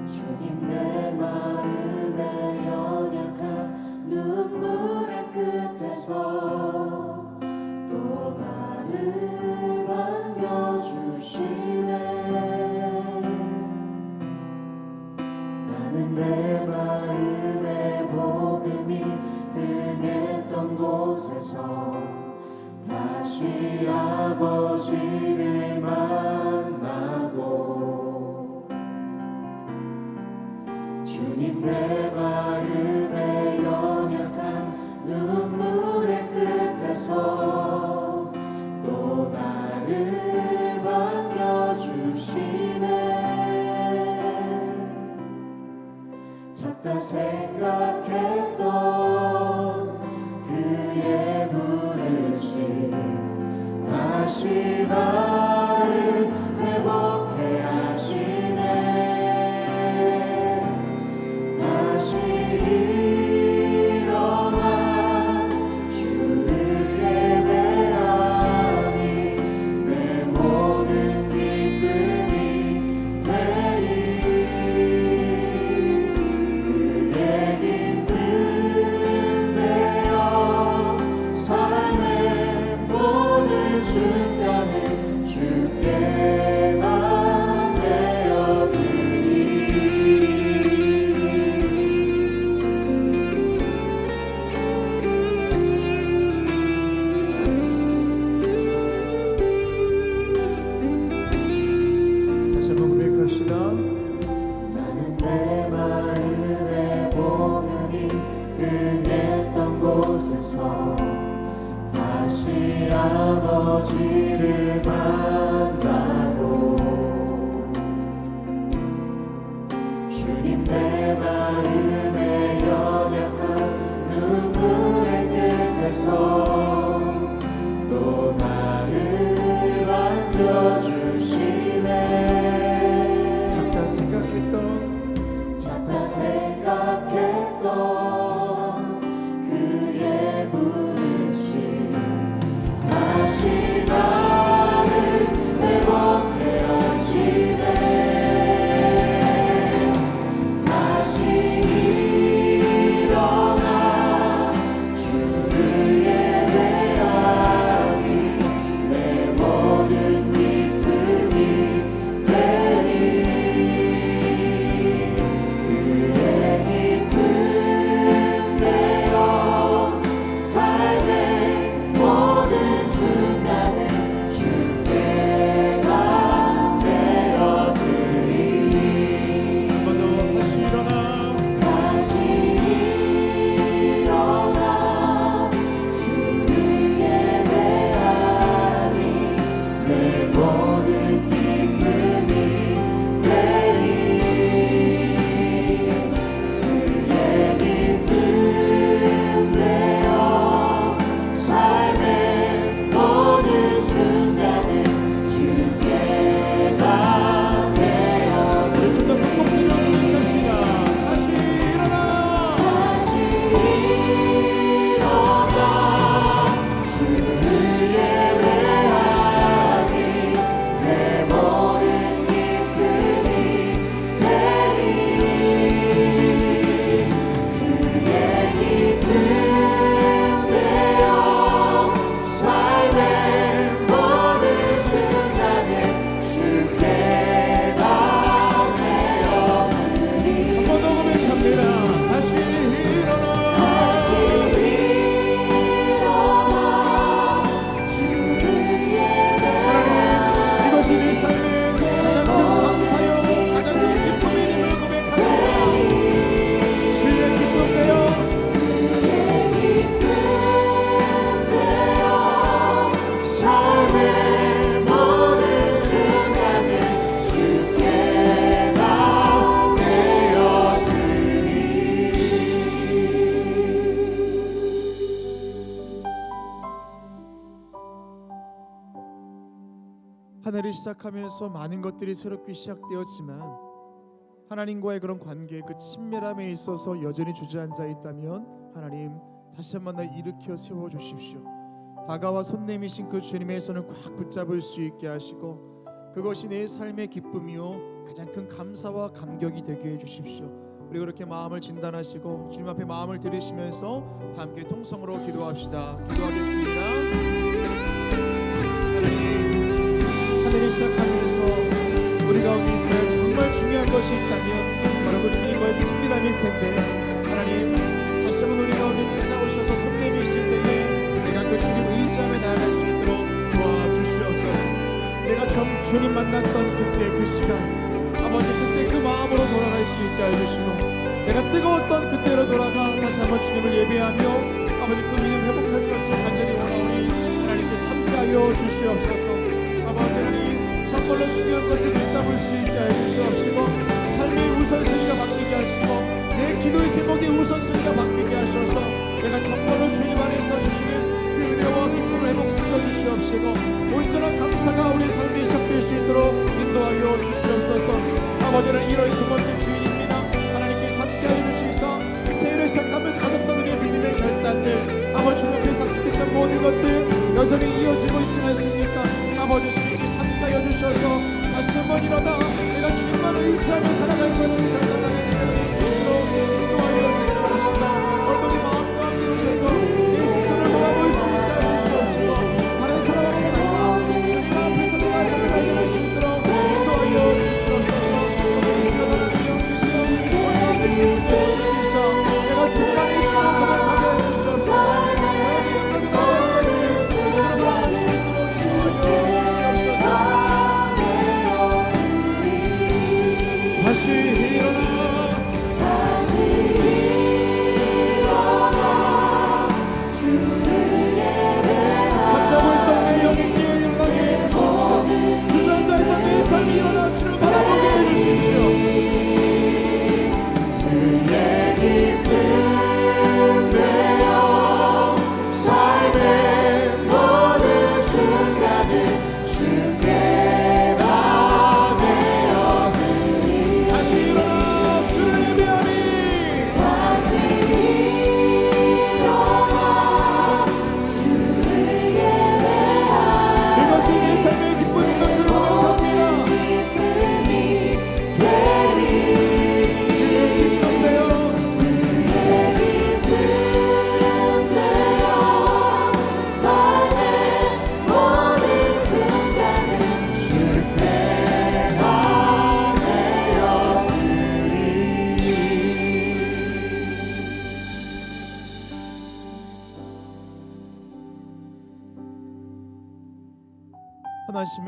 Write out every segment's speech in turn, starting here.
주님 내 마음에 연약한 눈물의 끝에서 또 나를 반겨주시네. 나는 내 마음의 복음이 흥했던 곳에서 다시 아버지를 만나고 주님 내 마음에 연약한 눈물의 끝에서 또 나를 반겨주시네. 작다 생각했던 그의 부르심 다시 나를 회복해 하시네. 다시 일어나 주를 예배하니 내 모든 기쁨이 되리. 그의 기쁨 되어 삶의 모든 순간을 주께 다 내어드리. 다시 한번 고백합시다. 나는 내 마음의 복음이 흥했던 곳에서 다시 아버지를 만나고 주님 내 마음의 연약한 눈물의 끝에서 또 나를 반겨주시네. 작다 생각했던 그의 부르심 다시 나를 회복해 하시네. 다시 일어나 주를 예배하니 내 모든 기쁨이 되리. 그의 기쁨 되어 삶의 모든 순간을 주께 다 내어드리. 한 번 더 다시 일어나 다시 일어나 주를 예배하니 내 모든 기쁨이 되리. 그의 기쁨 되어 삶의 모든 순간을 주께 다 내어드리. 좀더 큰 목소리로 고백합시다. 다시 일어나 다시 일어나 주를 예배하니 내 모든 기쁨이 되리. 그의 기쁨 되어 삶의 모든 순간을 주께 다 내어드리. 한 번 더 고백합니다. 다시 일어나 다시 일어나 주를 예배하니 이것이 내 삶의 가장 큰 감사요 가장 큰 기쁨임을 고백합니다. 그의 기쁨 되어 삶의 모든 순간을 주께 다 내어드리. 한 해를 시작하면서 많은 것들이 새롭게 시작되었지만 하나님과의 그런 관계 그 친밀함에 있어서 여전히 주저앉아 있다면 하나님 다시 한번 날 일으켜 세워 주십시오. 다가와 손 내미신 그 주님의 손을 꽉 붙잡을 수 있게 하시고 그것이 내 삶의 기쁨이요 가장 큰 감사와 감격이 되게 해주십시오. 우리 그렇게 마음을 진단하시고 주님 앞에 마음을 들이시면서 다 함께 통성으로 기도합시다. 기도하겠습니다. 하나님, 하늘을 시작하면서 우리 가운데 있어야 정말 중요한 것이 있다면 바로 그 주님과의 친밀함일 텐데, 하나님 다시 한번 우리 가운데 찾아오셔서 손 내미실 때에 내가 그 주님 의지하며 나아갈 수 있도록 도와주시옵소서. 내가 주님 만났던 그때 그 시간, 아버지 그때 그 마음으로 돌아갈 수 있게 해주시고, 내가 뜨거웠던 그때로 돌아가 다시 한번 주님을 예배하며 아버지 그 믿음 회복할 것을 간절히 원하오니 하나님께서 함께하여 주시옵소서. 아버지 하나님, 정말로 중요한 것을 붙잡을 수 있게 해주시옵시고, 삶의 우선순위가 바뀌게 하시고 내 기도의 제목이 우선순위가 바뀌게 하셔서 내가 정말로 주님 안에서 주시는 그 은혜와 기쁨을 회복시켜 주시옵시고 온전한 감사가 우리 삶에 시작될 수 있도록 인도하여 주시옵소서. 아버지는 1월의 두 번째 주일입니다. 하나님께서 함께하여 주시서 새해를 시작하면서 가졌던 우리의 믿음의 결단들, 아버지 주님 앞에 약속했던 모든 것들 여전히 이어지고 있지는 않습니까? 아버지 주님께서 함께하여 주셔서 다시 한번 일어나 내가 주님만을 의지하며 살아갈 것을 결단하는 시간이 될 수 있도록 인도하여 주시옵소서. 오늘도 우리 마음과 함께 오셔서 내 스스로를 돌아볼 수 있게 해주시옵시고 다른 사람 앞에 아니라 주님 앞에서 내가 삶을 발견할 수 있도록 인도하여 주시옵소서. 오늘 이 시간 하나님의 영이시여 우리 가운데 기쁨 주시사 내가 주님 안에 있음을 고백하게 해주시옵소서. 내 믿음 가지고 나아갈 것을 믿음으로 돌아볼 수 있도록 인도하여 주시옵소서. 다시 일어나 잠자고 있던 내 영이 깨어 일어나게 해주십시오. 주저앉아있던 내 삶이 일어나 주를 바라보게 해주십시오. 그의 기쁨 되어 삶의 모든 순간을 주께 다 내어드리. 다시 일어나 주를 예배하니 다시 일어나 주를 예배하리. 이것이 내 삶의 기쁨인 것을 고백합니다. 기쁨이 되리. 그의 기쁨 되어 그의 기쁨 되어 삶의 모든 순간을 주께 다 내어드리.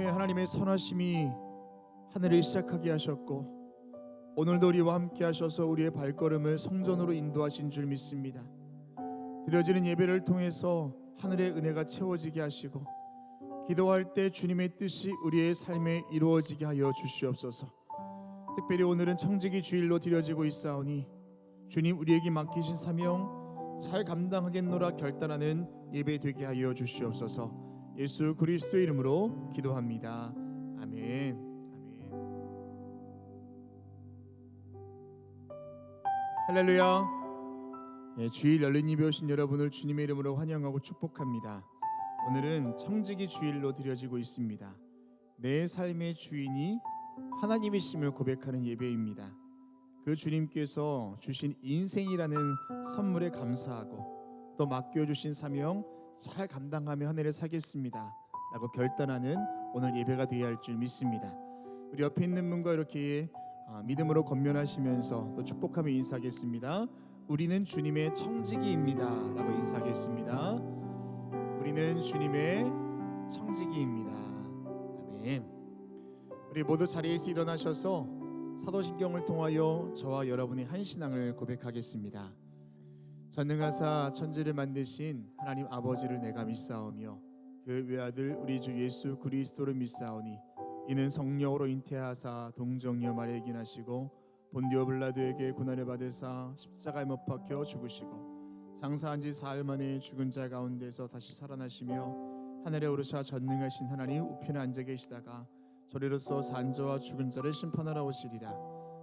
하나님의 선하심이 하늘을 시작하게 하셨고 오늘도 우리와 함께 하셔서 우리의 발걸음을 성전으로 인도하신 줄 믿습니다. 드려지는 예배를 통해서 하늘의 은혜가 채워지게 하시고 기도할 때 주님의 뜻이 우리의 삶에 이루어지게 하여 주시옵소서. 특별히 오늘은 청지기 주일로 드려지고 있사오니 주님 우리에게 맡기신 사명 잘 감당하겠노라 결단하는 예배 되게 하여 주시옵소서. 예수 그리스도의 이름으로 기도합니다. 아멘. 아멘. 할렐루야. 주일 열린 예배 오신 여러분을 주님의 이름으로 환영하고 축복합니다. 오늘은 청지기 주일로 드려지고 있습니다. 내 삶의 주인이 하나님이심을 고백하는 예배입니다. 그 주님께서 주신 인생이라는 선물에 감사하고 또 맡겨주신 사명 잘 감당하며 한 해를 살겠습니다 라고 결단하는 오늘 예배가 되어야 할 줄 믿습니다. 우리 옆에 있는 분과 이렇게 믿음으로 건면하시면서 또 축복하며 인사하겠습니다. 우리는 주님의 청지기입니다 라고 인사하겠습니다. 우리는 주님의 청지기입니다. 아멘. 우리 모두 자리에서 일어나셔서 사도신경을 통하여 저와 여러분의 한 신앙을 고백하겠습니다. 전능하사 천지를 만드신 하나님 아버지를 내가 믿사오며 그 외아들 우리 주 예수 그리스도를 믿사오니 이는 성령으로 잉태하사 동정녀 마리아에게 기나시고 본디오 빌라도에게 고난을 받으사 십자가에 못 박혀 죽으시고 장사한 지 사흘 만에 죽은 자 가운데서 다시 살아나시며 하늘에 오르사 전능하신 하나님 우편에 앉아 계시다가 저리로서 산자와 죽은 자를 심판하러 오시리라.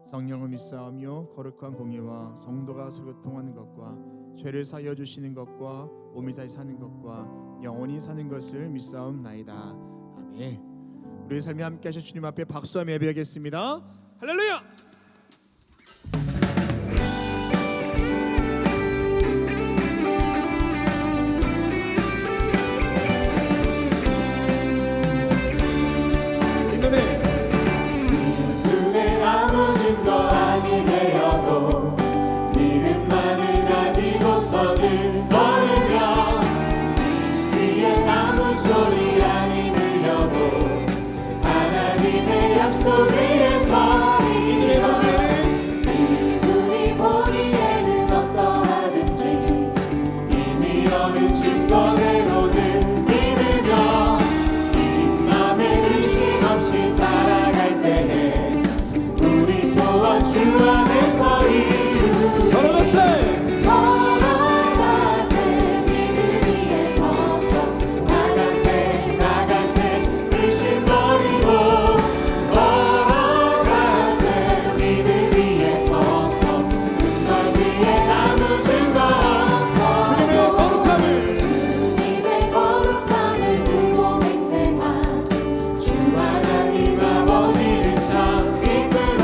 성령을 믿사오며 거룩한 공예와 성도가 소교통하는 것과 죄를 사하여 주시는 것과 몸이 다시 사는 것과 영원히 사는 것을 믿사옵나이다. 아멘. 우리의 삶에 함께 하신 주님 앞에 박수하며 예배하겠습니다. 할렐루야. 눈에 아무 증거 아니 되어도 믿음만을 가지고서는 걸으며 귀에 아무 소리 아니 들려도 하나님의 약속 위에 서리라. 이분이 보기에는 어떠하든지 이미 얻은 증거대로는 믿으며 이 맘에 의심 없이 살아갈 때에 우리 소원 주 안에서 이루리. 걸어가세 믿음 위에 서서 나가세 의심 버리고 걸어가세 믿음 위에 서서 눈걸 위에 아무 증거 없어도 주님의 거룩함을 두고 맹세한 주 하나님 아버지는 참 이쁘다.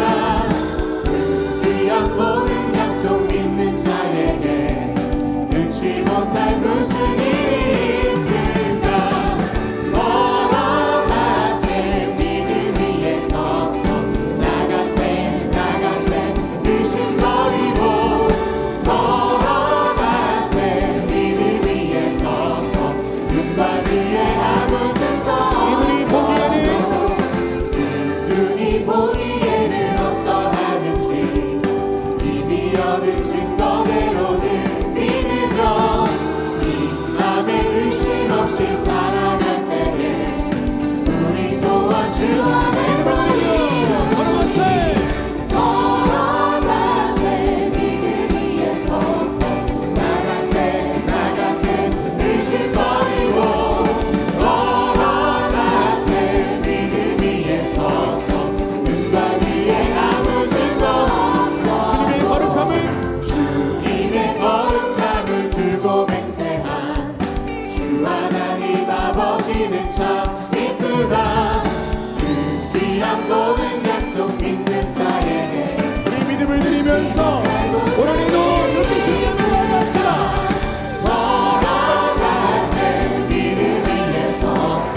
그 귀한 모든 약속 믿는 자에게 눈치 못할 무슨 일이 있을까. 걸어가세 믿음 위에 서서 나가세 의심 버리고 걸어가세 믿음 위에 서서 눈과 귀에 아무 증거 눈이 보기에는 어떠하든지 이미 얻은 증거대로는 믿으며 이 맘에 의심 없이 살아갈 때에 우리 소원 주 안에서 이루리. 걸어가세 믿음 위에 서서 나가세 의심 버리고 걸어가세 믿음 위에 서서 눈과 위에 아무 증거 없어 주님의 거룩함을 두고 맹세한 주 하나님 아버지는 참 이쁘다. 그 귀한 모든 약속 믿는 자에게 우리 믿음을 드리면서 오늘도 이렇게 승리하며 나아갑시다. 걸어가세 믿음 위에 서서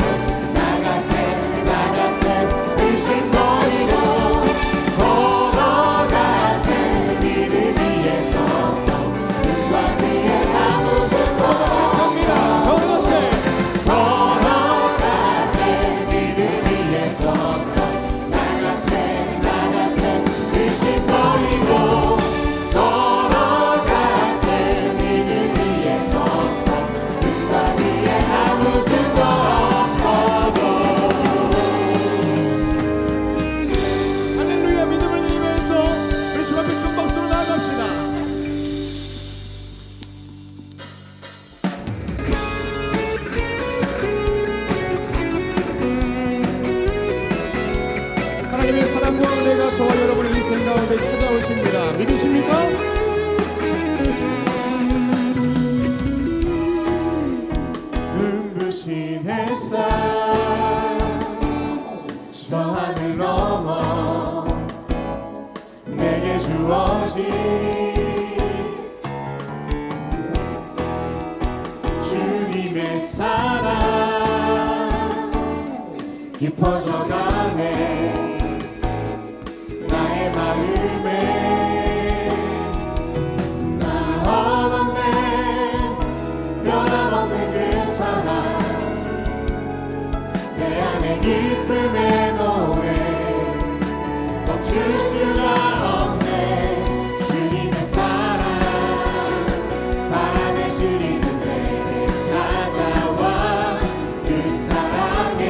나가세 의심 버리고 걸어가세 믿음 위에 서서 눈과 귀에 아무 증거 없어 걸어가세 믿음 위에 서서 나가세 의심 버리고 걸어가세 믿음 위에 서서 눈과 귀에 아무 증거 없어도. 할렐루야. 믿음을 드리면서 우리 주 앞에 큰 박수로 나아갑시다. 하나님의 사랑과 은혜가 저와 여러분의 인생 가운데 찾아오십니다. 믿으십니까? 눈부신 햇살 저 하늘 넘어 내게 주어진 주님의 사랑 깊어져가네 나의 마음에 나 얻었네 변함없는 그 사랑 내 안에 기쁨의 노래 멈출 수가 없네 주님의 사랑 바람에 실리는 내게 찾아와 그 사랑에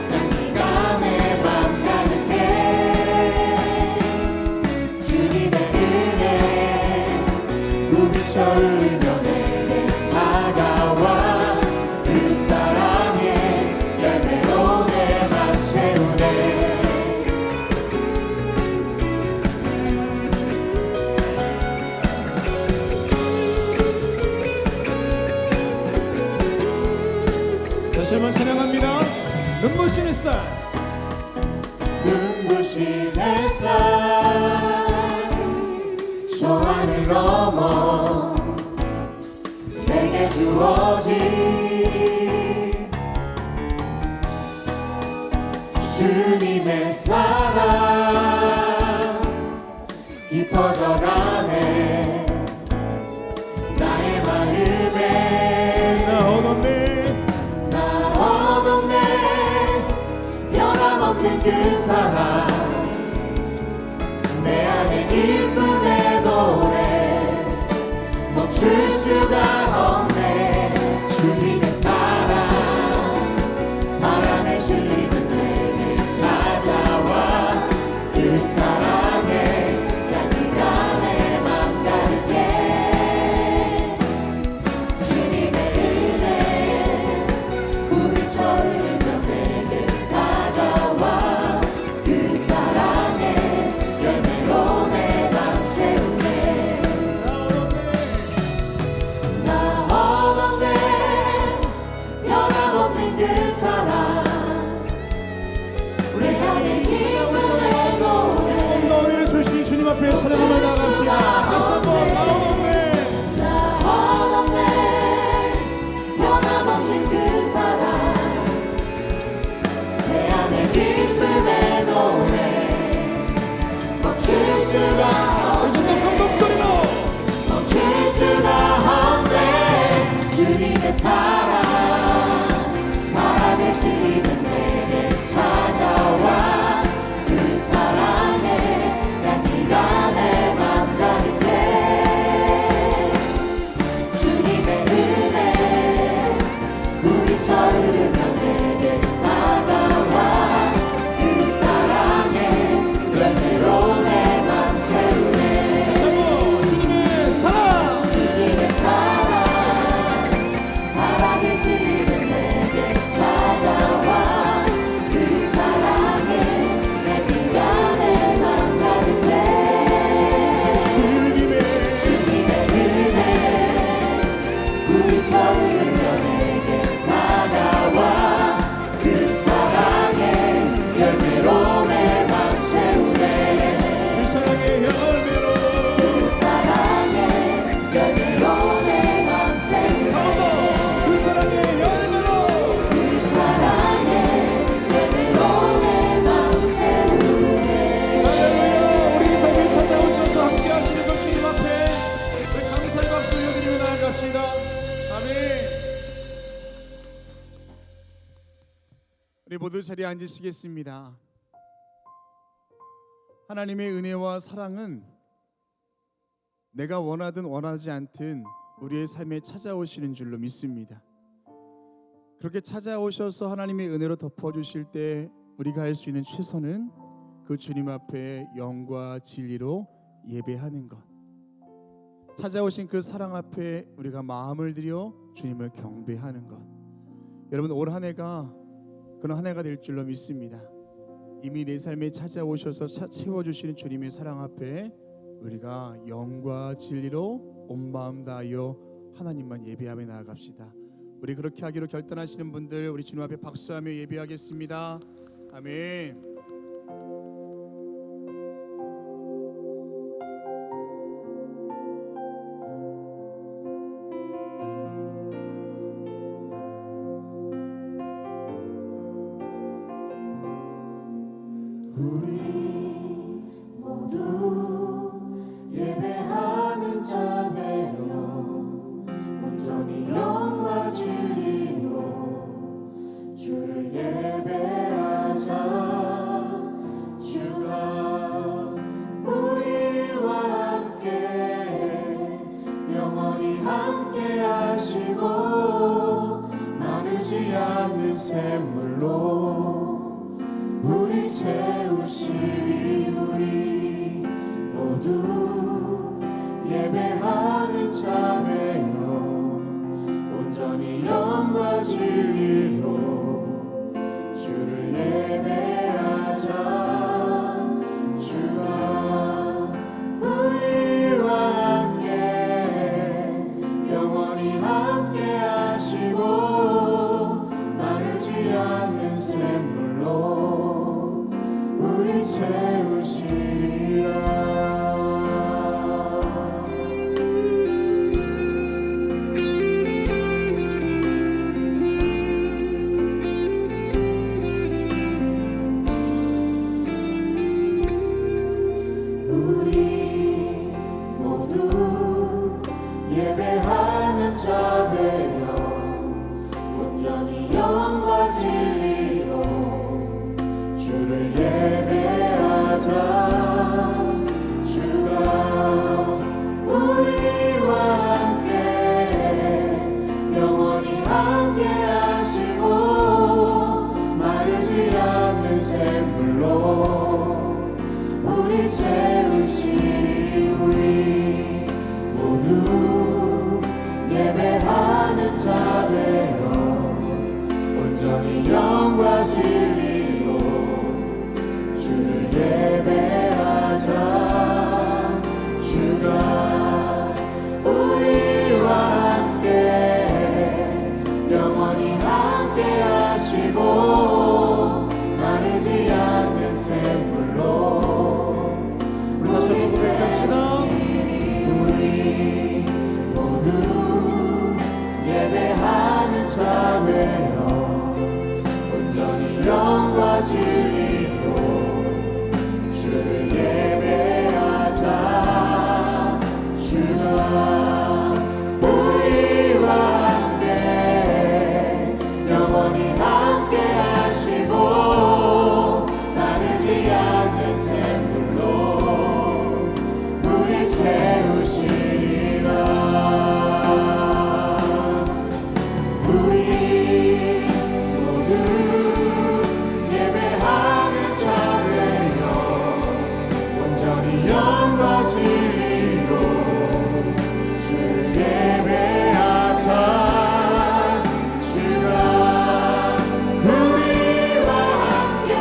난 네가 내 맘 가득해 주님의 은혜 부비쳐 흐르며 내게 다가와 그 사랑의 열매로 내 맘 채우네 다시 한번 찬양합니다. 눈부신 햇살 하늘 넘어 내게 주어진 주님의 사랑 깊어져가네. 나의 마음에 나 얻었네 변함없는 그 사랑. 내 안에 기쁨의 노래 멈출 수가 없네. 주님의 사랑 바람에 실리는 내게 찾아와. 그 사랑에 향기가 내 맘 가득해. 주님의 은혜 구름 쳐흐르며 내게 다가와. 그 사랑에 열매로 내 맘 채우네. 나 얻었네 변함없는 그 사랑. 우리 향해 기쁨의 노래 너희를 주신 주님 앞에 찬양하며 나아갑시다. 다시 한번 나 얻었네. 나 얻었네 변함없는 그 사랑. 내 안에 기쁨의 노래 멈출 수가 이제 또 없네. 큰 목소리로 멈출 수가 없네. 주님의 사랑 바람에 실리는 내게 찾아와. 그 사랑에 향기가 내 맘 가득해. 주님의 은혜 불이 쳐흐르며 내게 다가와. 그 사랑에 열매로 내 맘 채우네. 주님의 사랑 주님의 사랑 바람에 실리는 내게 찾아와. 그 사랑에 향기가 내 맘 가득해. 주님의 은혜 불이 쳐흐르며 내게 다가와. 그 사랑에 열매로 내 맘 채우네. 그 사랑의 열매로 그 사랑에 열매로 내 맘 채우네. 그 사랑의 열매로 그 사랑에 열매로 내 맘 채우네. 할렐루야. 우리 삶에 찾아오셔서 함께 하시는 것 주님 앞에 우리 감사의 박수 올려드리며 나아갑시다. 아멘. 우리 모두 자리에 앉으시겠습니다. 하나님의 은혜와 사랑은 내가 원하든 원하지 않든 우리의 삶에 찾아오시는 줄로 믿습니다. 그렇게 찾아오셔서 하나님의 은혜로 덮어주실 때 우리가 할 수 있는 최선은 그 주님 앞에 영과 진리로 예배하는 것. 찾아오신 그 사랑 앞에 우리가 마음을 들여 주님을 경배하는 것. 여러분, 올 한 해가 그런 한 해가 될 줄로 믿습니다. 이미 내 삶에 찾아오셔서 채워주시는 주님의 사랑 앞에 우리가 영과 진리로 온 마음 다하여 하나님만 예배하며 나아갑시다. 우리 그렇게 하기로 결단하시는 분들 우리 주님 앞에 박수하며 예배하겠습니다. 아멘. 우리 모두 예배하는 자네요. 온전히 영과 진리로 주를 예배하자. 주가 우리와 함께 영원히 함께 하시고 마르지 않는 샘물로 우리 채우시리. 우리 모두 예배하는 자네요. 온전히 영과 진리로 주를 예배하자. 주가 우리와 함께 영원히 함께 하시고 마르지 않는 샘물로 우리 채우시리라. 우리 모두 예배하는 자 되어 온전히 영과 진리로 주를 예배하자. 주가 우리와 함께 영원히 함께 하시고 마르지 않는 샘물로 우리 채우시리. 우리 모두 예배하는 자 되어 온전히 영과 진리로 주를 예배하자. 주가 우리와 함께 영원히 함께 하시고 마르지 않는 샘물로 우리 다시 한번 고백합시다. 우리 모두 예배하는 자 되어 온전히 영과 진리로 주를 예배하자. 주가 우리와 함께 영원히 함께 하시고 마르지 않는 샘물로 우리 채우시리라. 우리 모두 예배하는 자 되어 온전히 영과 진리로 주를 예배하자. 주가 우리와 함께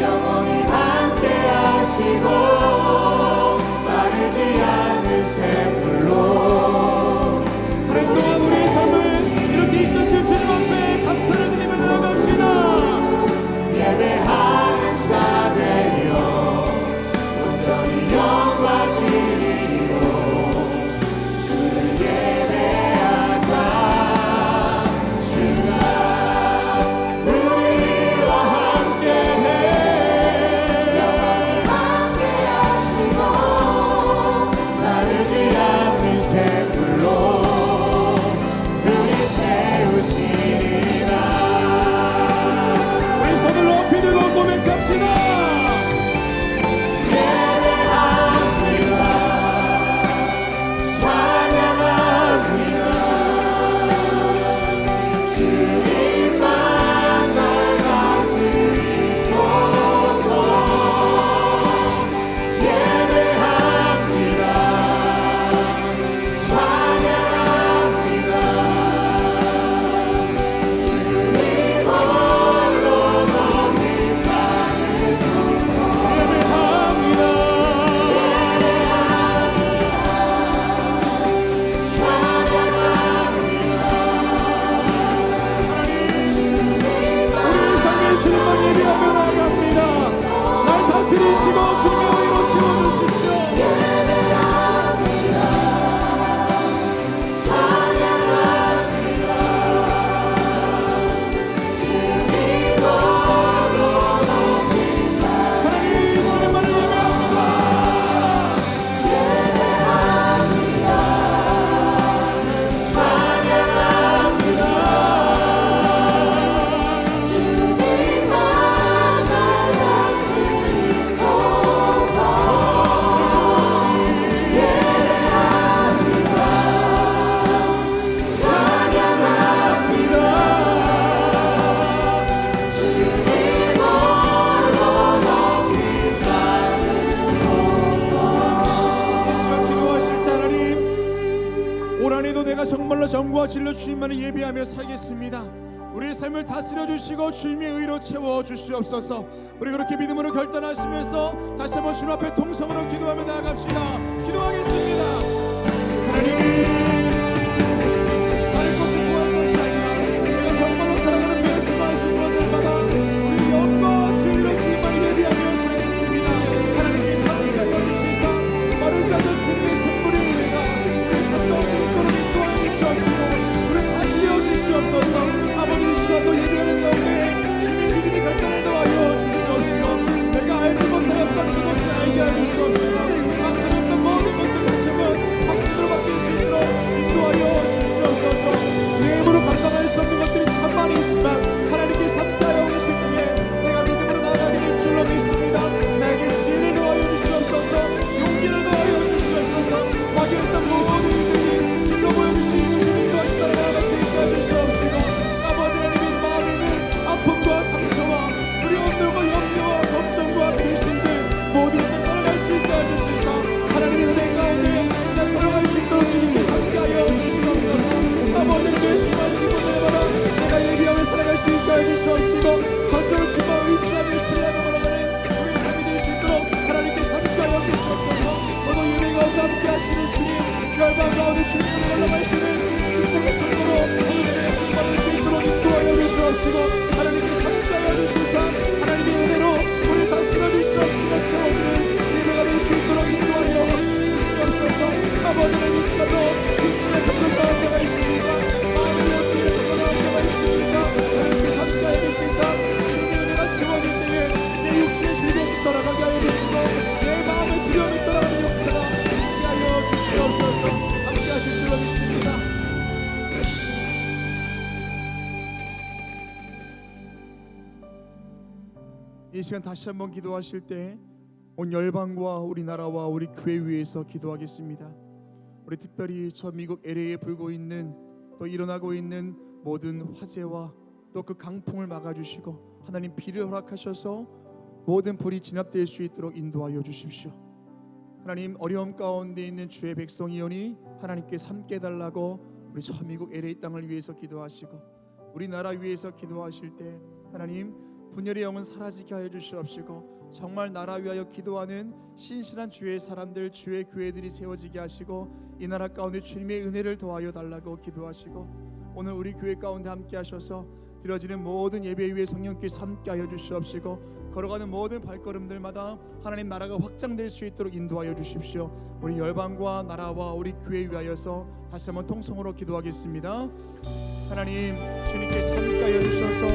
영원히 함께 하시고 마르지 않는 샘물로 하루 동안 우리의 삶을 이렇게 이끄실 주님 앞에 감사를 드리며 나아갑시다. 예배하는 자 되어 온전히 영과 진리로 주를 예배하자. 주가 우리와 함께 영원히 함께 하시고 마르지 않는 샘물로 우리 채우시리라. 우리 손을 높이 들고 고백합시다. 예배합니다. 찬양합니다. 주님만 날 다스리소서. 예배합니다. 찬양합니다. 주님 홀로 높이 받으소서. 예배합니다. 우리 삶의 주님만 예배하며 나아갑니다. 날 다스리시고 주님의 의로 채워주십시오. 하나님 주님만을 예배합니다. 이 시간 기도하실 때 하나님, 올 한해도 내가 정말로 정과 진로 주님만을 예배하며 살겠습니다. 우리의 삶을 다스려 주시고 주님의 의로 채워 주시옵소서. 우리 그렇게 믿음으로 결단하시면서 다시 한번 주님 앞에 통성으로 기도하며 나아갑시다. 기도하겠습니다. 하나님, 다른 것을 구할 것이 아니라 내가 정말로 사랑하는 말씀과 순간들마다 우리 영과 진리로 주님만을 예배하며 살겠습니다. 하나님께서 함께하여 주시사 마르지 않는 주님의 선물의 은혜가 우리 삶 가운데 있도록 인도하여 주시옵시고 우리 다스려 주시옵소서. 아버지 이 시간도 예배하는 가운데 주님의 믿음이 결단을 더하여 주시옵시고 내가 알지 못하였던 그것을 알게 주님의 은혜가 올라갈 수 있는 축복의 통로로 오늘 예배가 쓰임받을 수 있도록 인도하여 주시옵시고 하나님께서 함께하여 주시사 하나님의 은혜로 우리를 다스려 주시옵시고 채워지는 예배가 될 수 있도록 인도하여 주시옵소서. 아버지 하나님 이 시간도 육신에 감동당한 데가 있습니까? 마음의 영혼에 감동당한 데가 있습니까? 하나님께서 함께하여 주시사 주님의 은혜가 채워질 때에 내 육신의 질병이 떠나가게 하여 주시고 내 마음의 두려움이 떠나가는 역사가 함께하여 주시옵소서. 함께하실 줄로 믿습니다. 이 시간 다시 한번 기도하실 때 온 열방과 우리나라와 우리 교회 위에서 기도하겠습니다. 우리 특별히 저 미국 LA에 불고 있는 또 일어나고 있는 모든 화재와 또 그 강풍을 막아주시고 하나님 비를 허락하셔서 모든 불이 진압될 수 있도록 인도하여 주십시오. 하나님 어려움 가운데 있는 주의 백성이오니 하나님께서 함께 해달라고 우리 저 미국 LA 땅을 위해서 기도하시고 우리나라 위해서 기도하실 때 하나님 분열의 영은 사라지게 하여 주시옵시고 정말 나라 위하여 기도하는 신실한 주의 사람들 주의 교회들이 세워지게 하시고 이 나라 가운데 주님의 은혜를 더하여 달라고 기도하시고 오늘 우리 교회 가운데 함께 하셔서 드려지는 모든 예배 위에 성령께서 함께 하여 주시옵시고 걸어가는 모든 발걸음들마다 하나님 나라가 확장될 수 있도록 인도하여 주십시오. 우리 열방과 나라와 우리 교회 위하여서 다시 한번 통성으로 기도하겠습니다. 하나님 주님께서 함께하여 주셔서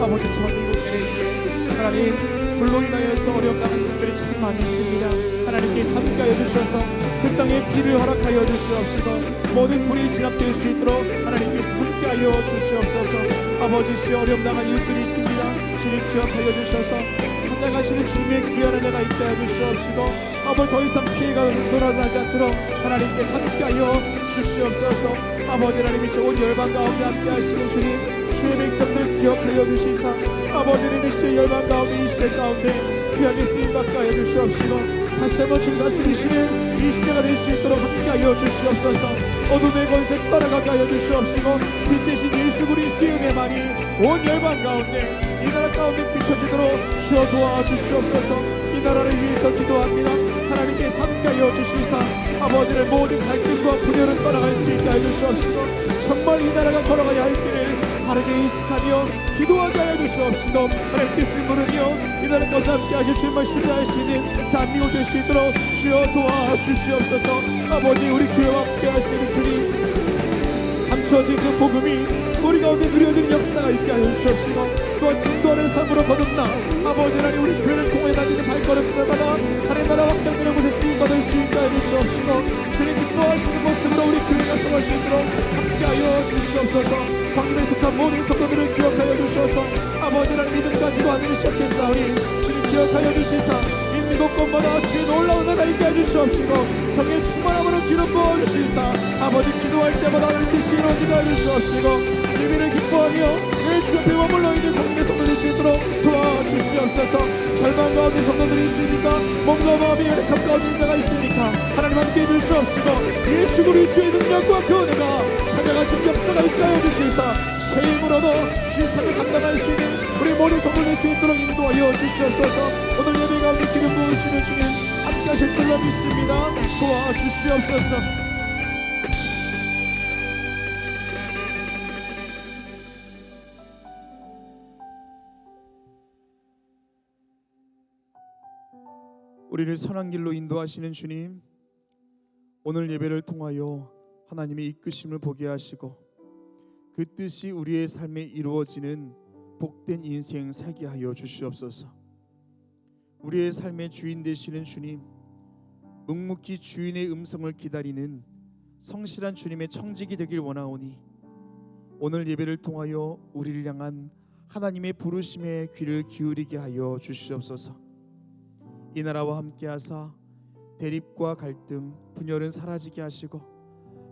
아버지 저 미국 LA에 하나님 불로 인하여서 어려움 당하는 분들이 참 많이 있습니다. 하나님께서 함께하여 주셔서 그 땅에 비를 허락하여 주시옵시고 모든 불이 진압될 수 있도록 하나님께서 함께하여 주시옵소서. 아버지 어려움 당한 이웃들이 있습니다. 주님 기억하여 주셔서 찾아가시는 주님의 귀한 은혜가 있게 하여 주시옵시고 아버지 더 이상 피해가 늘어나지 않도록 하나님께서 함께하여 주시옵소서. 아버지 하나님이시 온 열방 가운데 함께하시는 주님 주의 백성들 기억하여 주시사 아버지 하나님이시 열방 가운데 이 시대 가운데 귀하게 쓰임받게 하여 주시옵시고 다시 한번 주님 다스리시는 이 시대가 될 수 있도록 함께하여 주시옵소서. 어둠의 권세 떠나가게 하여 주시옵시고 빛 대신 예수 그리스도의 은혜만이 온 열방 가운데 이 나라 가운데 비춰지도록 주여 도와주시옵소서. 이 나라를 위해서 기도합니다. 하나님께서 함께하여 주시사 아버지의 모든 갈등과 분열은 떠나갈 수 있게 하여 주시옵시고 정말 이 나라가 걸어가야 할 길을 바르게 인식하며 기도하게 하여 주시옵시고 하나님 뜻을 물으며 이 나라 가운데 함께하실 주님만 신뢰할 수 있는 대한민국 될 수 있도록 주여 도와주시옵소서. 아버지 우리 교회와 함께하시는 주님 감춰진 그 복음이 우리 가운데 누려지는 역사가 있게 하여 주시옵시고 또 진도하는 삶으로 거듭나 아버지 하나님 우리 교회를 통해 다니는 발걸음들마다 하나님 나라 확장되는 곳에 쓰임받을 수 있게 하여 주시옵시고 주님 기뻐하시는 모습으로 우리 교회가 서갈 수 있도록 함께하여 주시옵소서. 광림에 속한 모든 성도들을 기억하여 주셔서 아버지 하나님 믿음 가지고 하늘을 시작했사오니 주님 기억하여 주시사 있는 곳곳마다 주의 놀라운 은혜가 있게 해주시옵시고 성의 충만함으로 기름 부어주시사 아버지 기도할 때마다 하나님 뜻이 이루어지게 해주시옵시고 예배를 기뻐하며 늘 주 옆에 머물러 있는 광림의 성도들 수 있도록 도와주시옵소서. 절망 가운데 성도들이 있습니까? 몸과 마음이 연약함 가운데 자가 있습니까? 하나님 함께 해주시옵시고 예수 그리스도의 능력과 그 은혜가 찾아가신 역사가 있게 하여 주시사 새 힘으로도 주의 삶을 감당할 수 있는 우리 모든 성도들 수 있도록 인도하여 주시옵소서. 오늘 예배 가운데 기름 부으시는 주님 함께 하실 줄로 믿습니다. 도와주시옵소서. 우리를 선한 길로 인도하시는 주님 오늘 예배를 통하여 하나님의 이끄심을 보게 하시고 그 뜻이 우리의 삶에 이루어지는 복된 인생 살게 하여 주시옵소서. 우리의 삶의 주인 되시는 주님 묵묵히 주인의 음성을 기다리는 성실한 주님의 청직이 되길 원하오니 오늘 예배를 통하여 우리를 향한 하나님의 부르심에 귀를 기울이게 하여 주시옵소서. 이 나라와 함께하사 대립과 갈등, 분열은 사라지게 하시고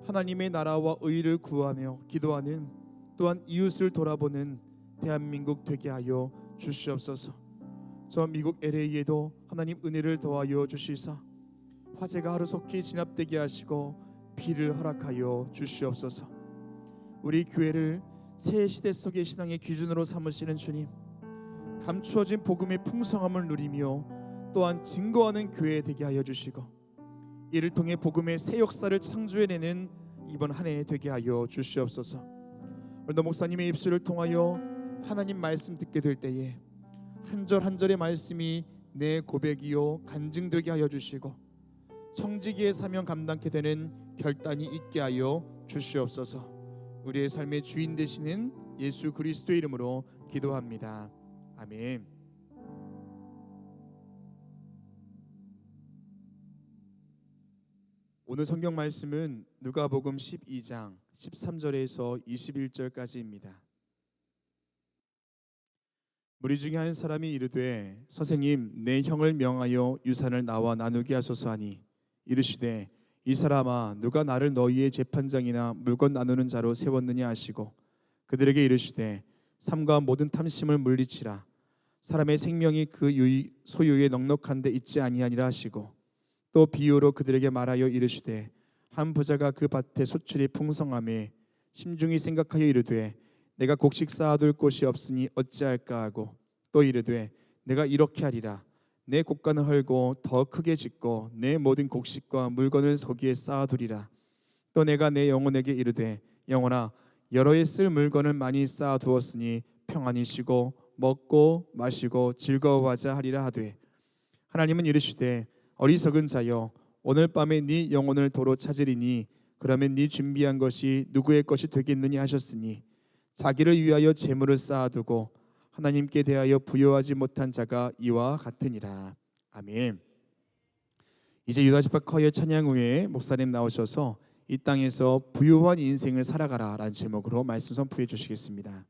하나님의 나라와 의를 구하며 기도하는 또한 이웃을 돌아보는 대한민국 되게 하여 주시옵소서. 저 미국 LA에도 하나님 은혜를 더하여 주시사 화재가 하루속히 진압되게 하시고 비를 허락하여 주시옵소서. 우리 교회를 새 시대 속의 신앙의 기준으로 삼으시는 주님 감추어진 복음의 풍성함을 누리며 또한 증거하는 교회 되게 하여 주시고 이를 통해 복음의 새 역사를 창조해내는 이번 한 해 되게 하여 주시옵소서. 오늘도 목사님의 입술을 통하여 하나님 말씀 듣게 될 때에 한 절 한 절의 말씀이 내 고백이요 간증되게 하여 주시고 청지기의 사명 감당케 되는 결단이 있게 하여 주시옵소서. 우리의 삶의 주인 되시는 예수 그리스도의 이름으로 기도합니다. 아멘. 오늘 성경 말씀은 누가복음 12장 13절에서 21절까지입니다. 무리 중에 한 사람이 이르되 선생님 내 형을 명하여 유산을 나와 나누게 하소서 하니 이르시되 이 사람아 누가 나를 너희의 재판장이나 물건 나누는 자로 세웠느냐 하시고 그들에게 이르시되 삼가 모든 탐심을 물리치라. 사람의 생명이 그 소유에 넉넉한 데 있지 아니하니라 하시고 또 비유로 그들에게 말하여 이르시되 한 부자가 그 밭에 소출이 풍성하매 심중히 생각하여 이르되 내가 곡식 쌓아둘 곳이 없으니 어찌할까 하고 또 이르되 내가 이렇게 하리라. 내 곡간을 헐고 더 크게 짓고 내 모든 곡식과 물건을 거기에 쌓아두리라. 또 내가 내 영혼에게 이르되 영혼아 여러 해 쓸 물건을 많이 쌓아두었으니 평안히 쉬고 먹고 마시고 즐거워하자 하리라 하되 하나님은 이르시되 어리석은 자여 오늘 밤에 네 영혼을 도로 찾으리니 그러면 네 준비한 것이 누구의 것이 되겠느냐 하셨으니 자기를 위하여 재물을 쌓아두고 하나님께 대하여 부여하지 못한 자가 이와 같으니라. 아멘. 이제 유다지파커의 찬양 후에 목사님 나오셔서 이 땅에서 부유한 인생을 살아가라 라는 제목으로 말씀 선포해 주시겠습니다.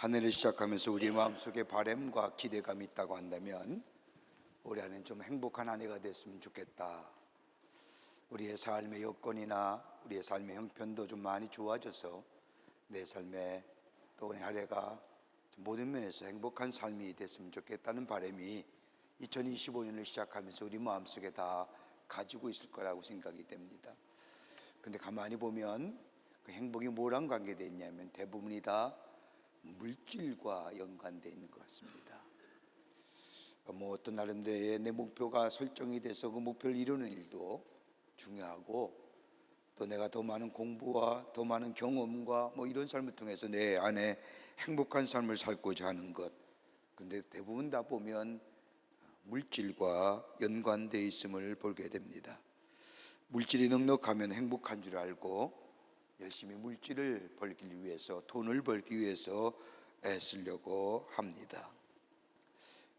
한 해를 시작하면서 우리 마음속에 바람과 기대감이 있다고 한다면 올해 안에 좀 행복한 한 해가 됐으면 좋겠다. 우리의 삶의 여건이나 우리의 삶의 형편도 좀 많이 좋아져서 내 삶에 또 올해 한 해가 모든 면에서 행복한 삶이 됐으면 좋겠다는 바람이 2025년을 시작하면서 우리 마음속에 다 가지고 있을 거라고 생각이 됩니다. 근데 가만히 보면 그 행복이 뭐랑 관계되어 있냐면 대부분이 다 물질과 연관되어 있는 것 같습니다. 뭐 어떤 나름대로의 내 목표가 설정이 돼서 그 목표를 이루는 일도 중요하고, 또 내가 더 많은 공부와 더 많은 경험과 뭐 이런 삶을 통해서 내 안에 행복한 삶을 살고자 하는 것. 근데 대부분 다 보면 물질과 연관되어 있음을 보게 됩니다. 물질이 넉넉하면 행복한 줄 알고 열심히 물질을 벌기 위해서, 돈을 벌기 위해서 애쓰려고 합니다.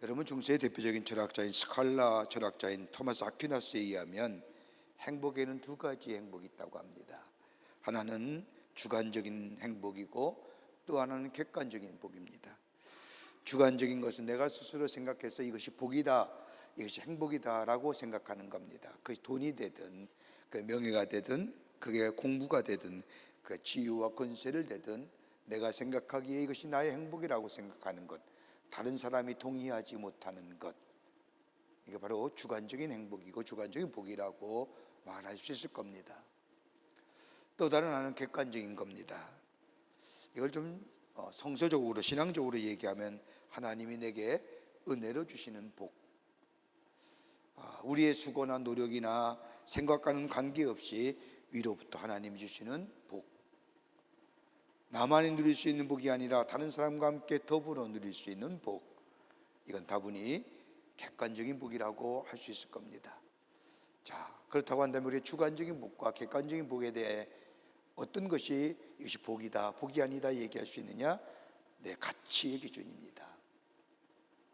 여러분, 중세의 대표적인 철학자인 스칼라 철학자인 토마스 아퀴나스에 의하면 행복에는 두 가지 행복이 있다고 합니다. 하나는 주관적인 행복이고 또 하나는 객관적인 행복입니다. 주관적인 것은 내가 스스로 생각해서 이것이 복이다, 이것이 행복이다 라고 생각하는 겁니다. 그것이 돈이 되든 그 명예가 되든 그게 공부가 되든 그 지위와 권세를 되든 내가 생각하기에 이것이 나의 행복이라고 생각하는 것, 다른 사람이 동의하지 못하는 것, 이게 바로 주관적인 행복이고 주관적인 복이라고 말할 수 있을 겁니다. 또 다른 하나는 객관적인 겁니다. 이걸 좀 성서적으로 신앙적으로 얘기하면 하나님이 내게 은혜로 주시는 복, 우리의 수고나 노력이나 생각과는 관계없이 위로부터 하나님이 주시는 복, 나만이 누릴 수 있는 복이 아니라 다른 사람과 함께 더불어 누릴 수 있는 복, 이건 다분히 객관적인 복이라고 할 수 있을 겁니다. 자, 그렇다고 한다면 우리의 주관적인 복과 객관적인 복에 대해 어떤 것이 이것이 복이다, 복이 아니다 얘기할 수 있느냐? 내 가치의 기준입니다.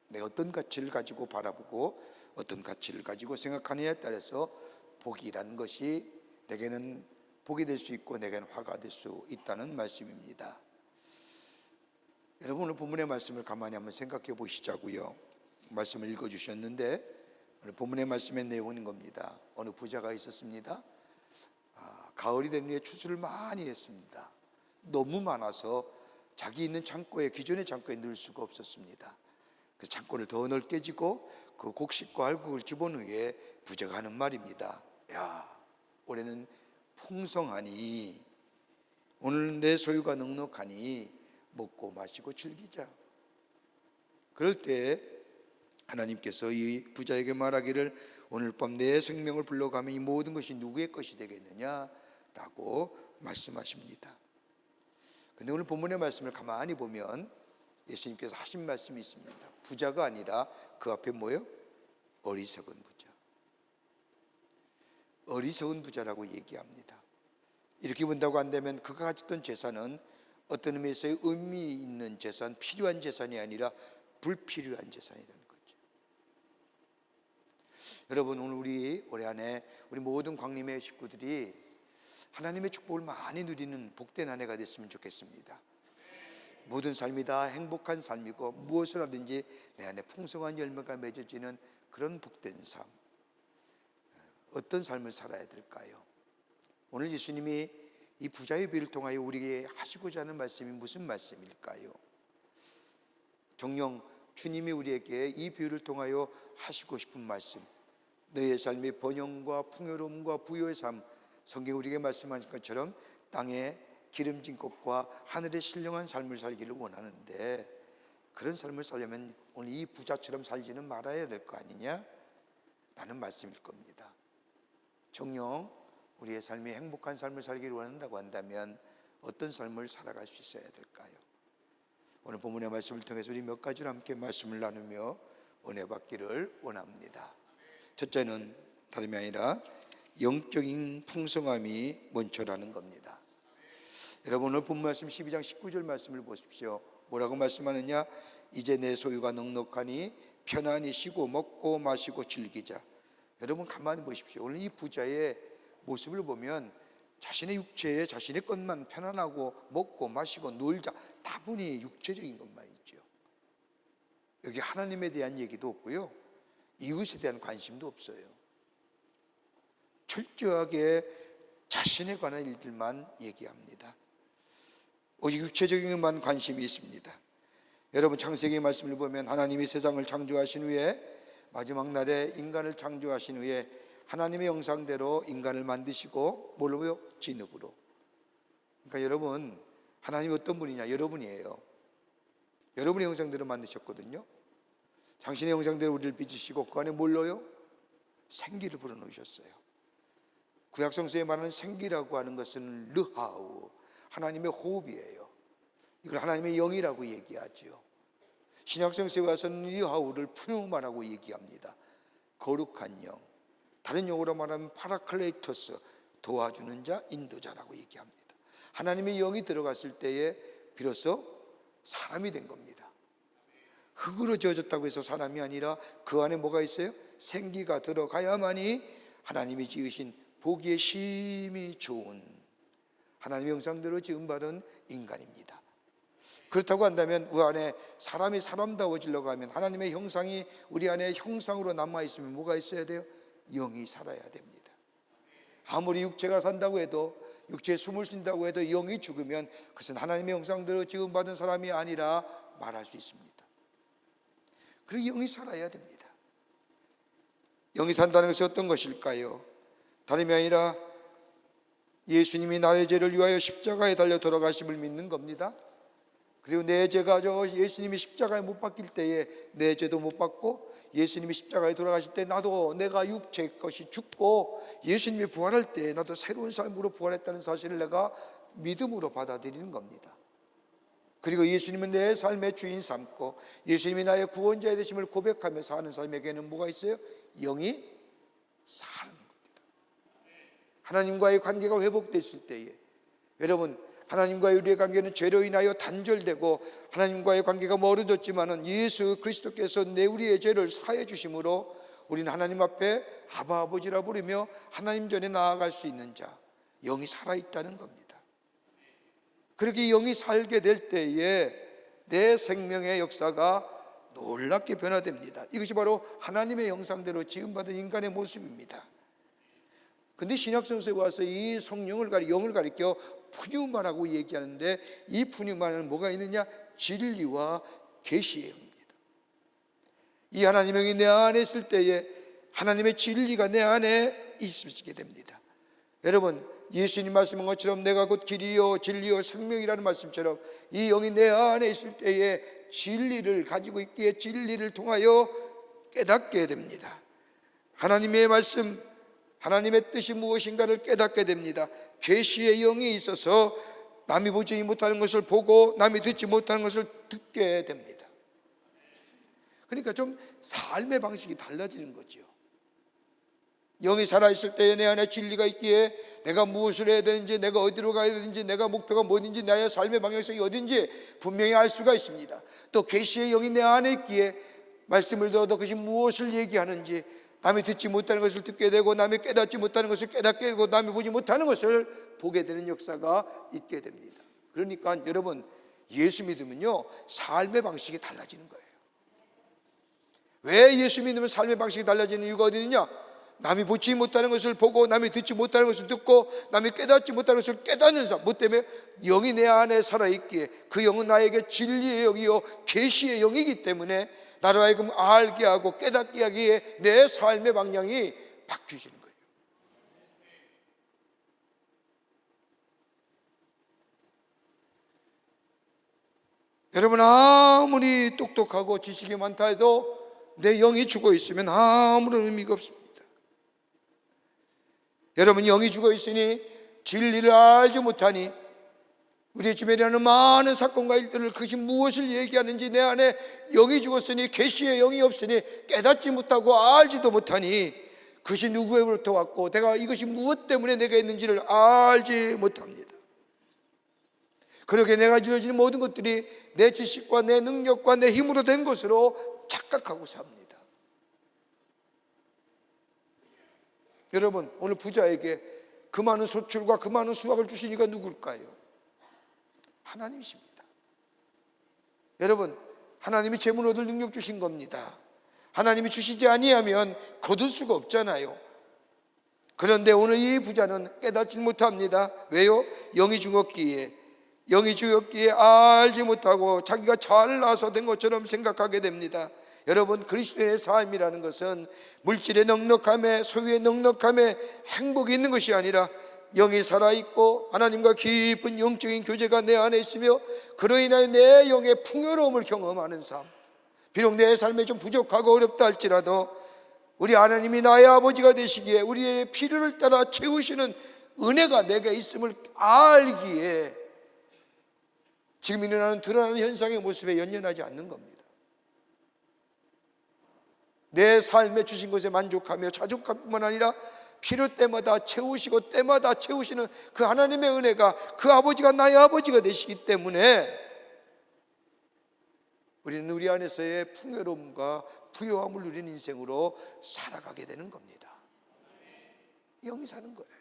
내가 어떤 가치를 가지고 바라보고 어떤 가치를 가지고 생각하느냐에 따라서 복이라는 것이 내게는 복이 될 수 있고 내게는 화가 될 수 있다는 말씀입니다. 여러분, 오늘 본문의 말씀을 가만히 한번 생각해 보시자고요. 말씀을 읽어주셨는데 오늘 본문의 말씀의 내용인 겁니다. 어느 부자가 있었습니다. 가을이 되는 후에 추수를 많이 했습니다. 너무 많아서 자기 있는 창고에, 기존의 창고에 넣을 수가 없었습니다. 그 창고를 더 넓게 지고 그 곡식과 알곡을 집어넣은 후에 부자가 하는 말입니다. 야, 올해는 풍성하니, 오늘 내 소유가 넉넉하니 먹고 마시고 즐기자. 그럴 때 하나님께서 이 부자에게 말하기를 오늘 밤 내 생명을 불러가면 이 모든 것이 누구의 것이 되겠느냐라고 말씀하십니다. 근데 오늘 본문의 말씀을 가만히 보면 예수님께서 하신 말씀이 있습니다. 부자가 아니라 그 앞에 뭐예요? 어리석은 부자. 어리석은 부자라고 얘기합니다. 이렇게 본다고 한다면 그가 가졌던 재산은 어떤 의미에서 의미 있는 재산, 필요한 재산이 아니라 불필요한 재산이라는 거죠. 여러분, 오늘 우리 올해 안에 우리 모든 광림의 식구들이 하나님의 축복을 많이 누리는 복된 한 해가 됐으면 좋겠습니다. 모든 삶이 다 행복한 삶이고 무엇을 하든지 내 안에 풍성한 열매가 맺어지는 그런 복된 삶, 어떤 삶을 살아야 될까요? 오늘 예수님이 이 부자의 비유를 통하여 우리에게 하시고자 하는 말씀이 무슨 말씀일까요? 정녕 주님이 우리에게 이 비유를 통하여 하시고 싶은 말씀, 너의 삶의 번영과 풍요로움과 부요의 삶, 성경이 우리에게 말씀하신 것처럼 땅에 기름진 꽃과 하늘의 신령한 삶을 살기를 원하는데, 그런 삶을 살려면 오늘 이 부자처럼 살지는 말아야 될 거 아니냐? 라는 말씀일 겁니다. 정녕 우리의 삶이 행복한 삶을 살기를 원한다고 한다면 어떤 삶을 살아갈 수 있어야 될까요? 오늘 본문의 말씀을 통해서 우리 몇 가지로 함께 말씀을 나누며 은혜 받기를 원합니다. 첫째는 다름이 아니라 영적인 풍성함이 먼저라는 겁니다. 여러분, 오늘 본문 말씀 12장 19절 말씀을 보십시오. 뭐라고 말씀하느냐? 이제 내 소유가 넉넉하니 편안히 쉬고 먹고 마시고 즐기자. 여러분, 가만히 보십시오. 오늘 이 부자의 모습을 보면 자신의 육체에 자신의 것만 편안하고 먹고 마시고 놀자, 다분히 육체적인 것만 있죠. 여기 하나님에 대한 얘기도 없고요, 이웃에 대한 관심도 없어요. 철저하게 자신에 관한 일들만 얘기합니다. 오직 육체적인 것만 관심이 있습니다. 여러분, 창세기 말씀을 보면 하나님이 세상을 창조하신 후에, 마지막 날에 인간을 창조하신 후에 하나님의 형상대로 인간을 만드시고, 뭘로요? 진흙으로. 그러니까 여러분, 하나님이 어떤 분이냐? 여러분이에요. 여러분의 형상대로 만드셨거든요. 당신의 형상대로 우리를 빚으시고 그 안에 뭘로요? 생기를 불어넣으셨어요. 구약 성서에 말하는 생기라고 하는 것은 르하우, 하나님의 호흡이에요. 이걸 하나님의 영이라고 얘기하죠. 신약 성서에 와서는 르하우를 푸뉴마라고 얘기합니다. 거룩한 영. 다른 용어로 말하면 파라클레이토스, 도와주는 자, 인도자라고 얘기합니다. 하나님의 영이 들어갔을 때에 비로소 사람이 된 겁니다. 흙으로 지어졌다고 해서 사람이 아니라 그 안에 뭐가 있어요? 생기가 들어가야만이 하나님이 지으신 보기에 심히 좋은 하나님의 형상대로 지음받은 인간입니다. 그렇다고 한다면 그 안에 사람이 사람다워지려고 하면, 하나님의 형상이 우리 안에 형상으로 남아있으면 뭐가 있어야 돼요? 영이 살아야 됩니다. 아무리 육체가 산다고 해도, 육체에 숨을 쉰다고 해도 영이 죽으면 그것은 하나님의 형상대로 지음받은 사람이 아니라 말할 수 있습니다. 그리고 영이 살아야 됩니다. 영이 산다는 것이 어떤 것일까요? 다름이 아니라 예수님이 나의 죄를 위하여 십자가에 달려 돌아가심을 믿는 겁니다. 그리고 내 죄가 예수님이 십자가에 못 박힐 때에 내 죄도 못 받고, 예수님이 십자가에 돌아가실 때 나도 내가 육체 것이 죽고 예수님이 부활할 때 나도 새로운 삶으로 부활했다는 사실을 내가 믿음으로 받아들이는 겁니다. 그리고 예수님은 내 삶의 주인 삼고 예수님이 나의 구원자 되심을 고백하며 사는 삶에게는 뭐가 있어요? 영이 사는 겁니다. 하나님과의 관계가 회복됐을 때에, 여러분, 하나님과의 우리의 관계는 죄로 인하여 단절되고 하나님과의 관계가 멀어졌지만은 예수 그리스도께서 우리의 죄를 사해 주심으로 우리는 하나님 앞에 아바 아버지라 부르며 하나님 전에 나아갈 수 있는 자, 영이 살아있다는 겁니다. 그렇게 영이 살게 될 때에 내 생명의 역사가 놀랍게 변화됩니다. 이것이 바로 하나님의 형상대로 지음받은 인간의 모습입니다. 근데 신약성서에 와서 이 성령을 영을 가리켜 푸뉴마라고 얘기하는데, 이 푸뉴마는 뭐가 있느냐? 진리와 계시의 영입니다. 이 하나님의 영이 내 안에 있을 때에 하나님의 진리가 내 안에 있으시게 됩니다. 여러분, 예수님 말씀한 것처럼 내가 곧 길이요 진리요 생명이라는 말씀처럼 이 영이 내 안에 있을 때에 진리를 가지고 있기에 진리를 통하여 깨닫게 됩니다. 하나님의 말씀, 하나님의 뜻이 무엇인가를 깨닫게 됩니다. 계시의 영이 있어서 남이 보지 못하는 것을 보고 남이 듣지 못하는 것을 듣게 됩니다. 그러니까 좀 삶의 방식이 달라지는 거죠. 영이 살아있을 때에 내 안에 진리가 있기에 내가 무엇을 해야 되는지, 내가 어디로 가야 되는지, 내가 목표가 뭐든지, 나의 삶의 방향성이 어딘지 분명히 알 수가 있습니다. 또 계시의 영이 내 안에 있기에 말씀을 들어도 그것이 무엇을 얘기하는지, 남이 듣지 못하는 것을 듣게 되고 남이 깨닫지 못하는 것을 깨닫게 되고 남이 보지 못하는 것을 보게 되는 역사가 있게 됩니다. 그러니까 여러분, 예수 믿으면요 삶의 방식이 달라지는 거예요. 왜 예수 믿으면 삶의 방식이 달라지는 이유가 어디 있느냐? 남이 보지 못하는 것을 보고 남이 듣지 못하는 것을 듣고 남이 깨닫지 못하는 것을 깨닫는 삶. 뭐 때문에? 영이 내 안에 살아있기에, 그 영은 나에게 진리의 영이요 계시의 영이기 때문에 나로 하여금 알게 하고 깨닫게 하기에 내 삶의 방향이 바뀌어지는 거예요. 여러분, 아무리 똑똑하고 지식이 많다 해도 내 영이 죽어 있으면 아무런 의미가 없습니다. 여러분, 영이 죽어 있으니 진리를 알지 못하니 우리의 주변에 일어나는 많은 사건과 일들을 그것이 무엇을 얘기하는지 내 안에 영이 죽었으니 계시의 영이 없으니 깨닫지 못하고 알지도 못하니 그것이 누구로부터 왔고 내가 이것이 무엇 때문에 내가 있는지를 알지 못합니다. 그렇게 내가 지어진 모든 것들이 내 지식과 내 능력과 내 힘으로 된 것으로 착각하고 삽니다. 여러분, 오늘 부자에게 그 많은 소출과 그 많은 수확을 주신 이가 누굴까요? 하나님이십니다. 여러분, 하나님이 재물 얻을 능력 주신 겁니다. 하나님이 주시지 아니하면 거둘 수가 없잖아요. 그런데 오늘 이 부자는 깨닫지 못합니다. 왜요? 영이 죽었기에 알지 못하고 자기가 잘나서 된 것처럼 생각하게 됩니다. 여러분, 그리스도인의 삶이라는 것은 물질의 넉넉함에, 소유의 넉넉함에 행복이 있는 것이 아니라 영이 살아있고 하나님과 깊은 영적인 교제가 내 안에 있으며 그로 인하여 내 영의 풍요로움을 경험하는 삶. 비록 내 삶에 좀 부족하고 어렵다 할지라도 우리 하나님이 나의 아버지가 되시기에 우리의 필요를 따라 채우시는 은혜가 내게 있음을 알기에 지금 일어나는 드러나는 현상의 모습에 연연하지 않는 겁니다. 내 삶에 주신 것에 만족하며 자족함뿐만 아니라 필요 때마다 채우시고 때마다 채우시는 그 하나님의 은혜가, 그 아버지가 나의 아버지가 되시기 때문에 우리는 우리 안에서의 풍요로움과 부요함을 누리는 인생으로 살아가게 되는 겁니다. 영이 사는 거예요.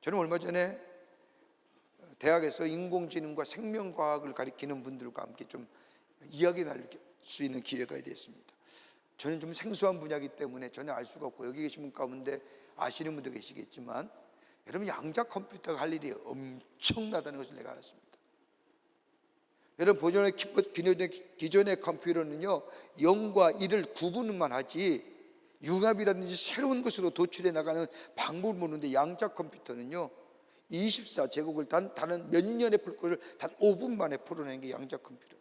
저는 얼마 전에 대학에서 인공지능과 생명과학을 가리키는 분들과 함께 좀 이야기 나눌 수 있는 기회가 됐습니다. 저는 좀 생소한 분야이기 때문에 전혀 알 수가 없고, 여기 계신 분 가운데 아시는 분도 계시겠지만 여러분, 양자 컴퓨터가 할 일이 엄청나다는 것을 내가 알았습니다. 여러분, 기존의 컴퓨터는요 0과 1을 구분만 하지 융합이라든지 새로운 것으로 도출해 나가는 방법을 모르는데, 양자 컴퓨터는요 24제곱을 다른 몇 년에 풀 것을 단 5분 만에 풀어내는 게 양자 컴퓨터.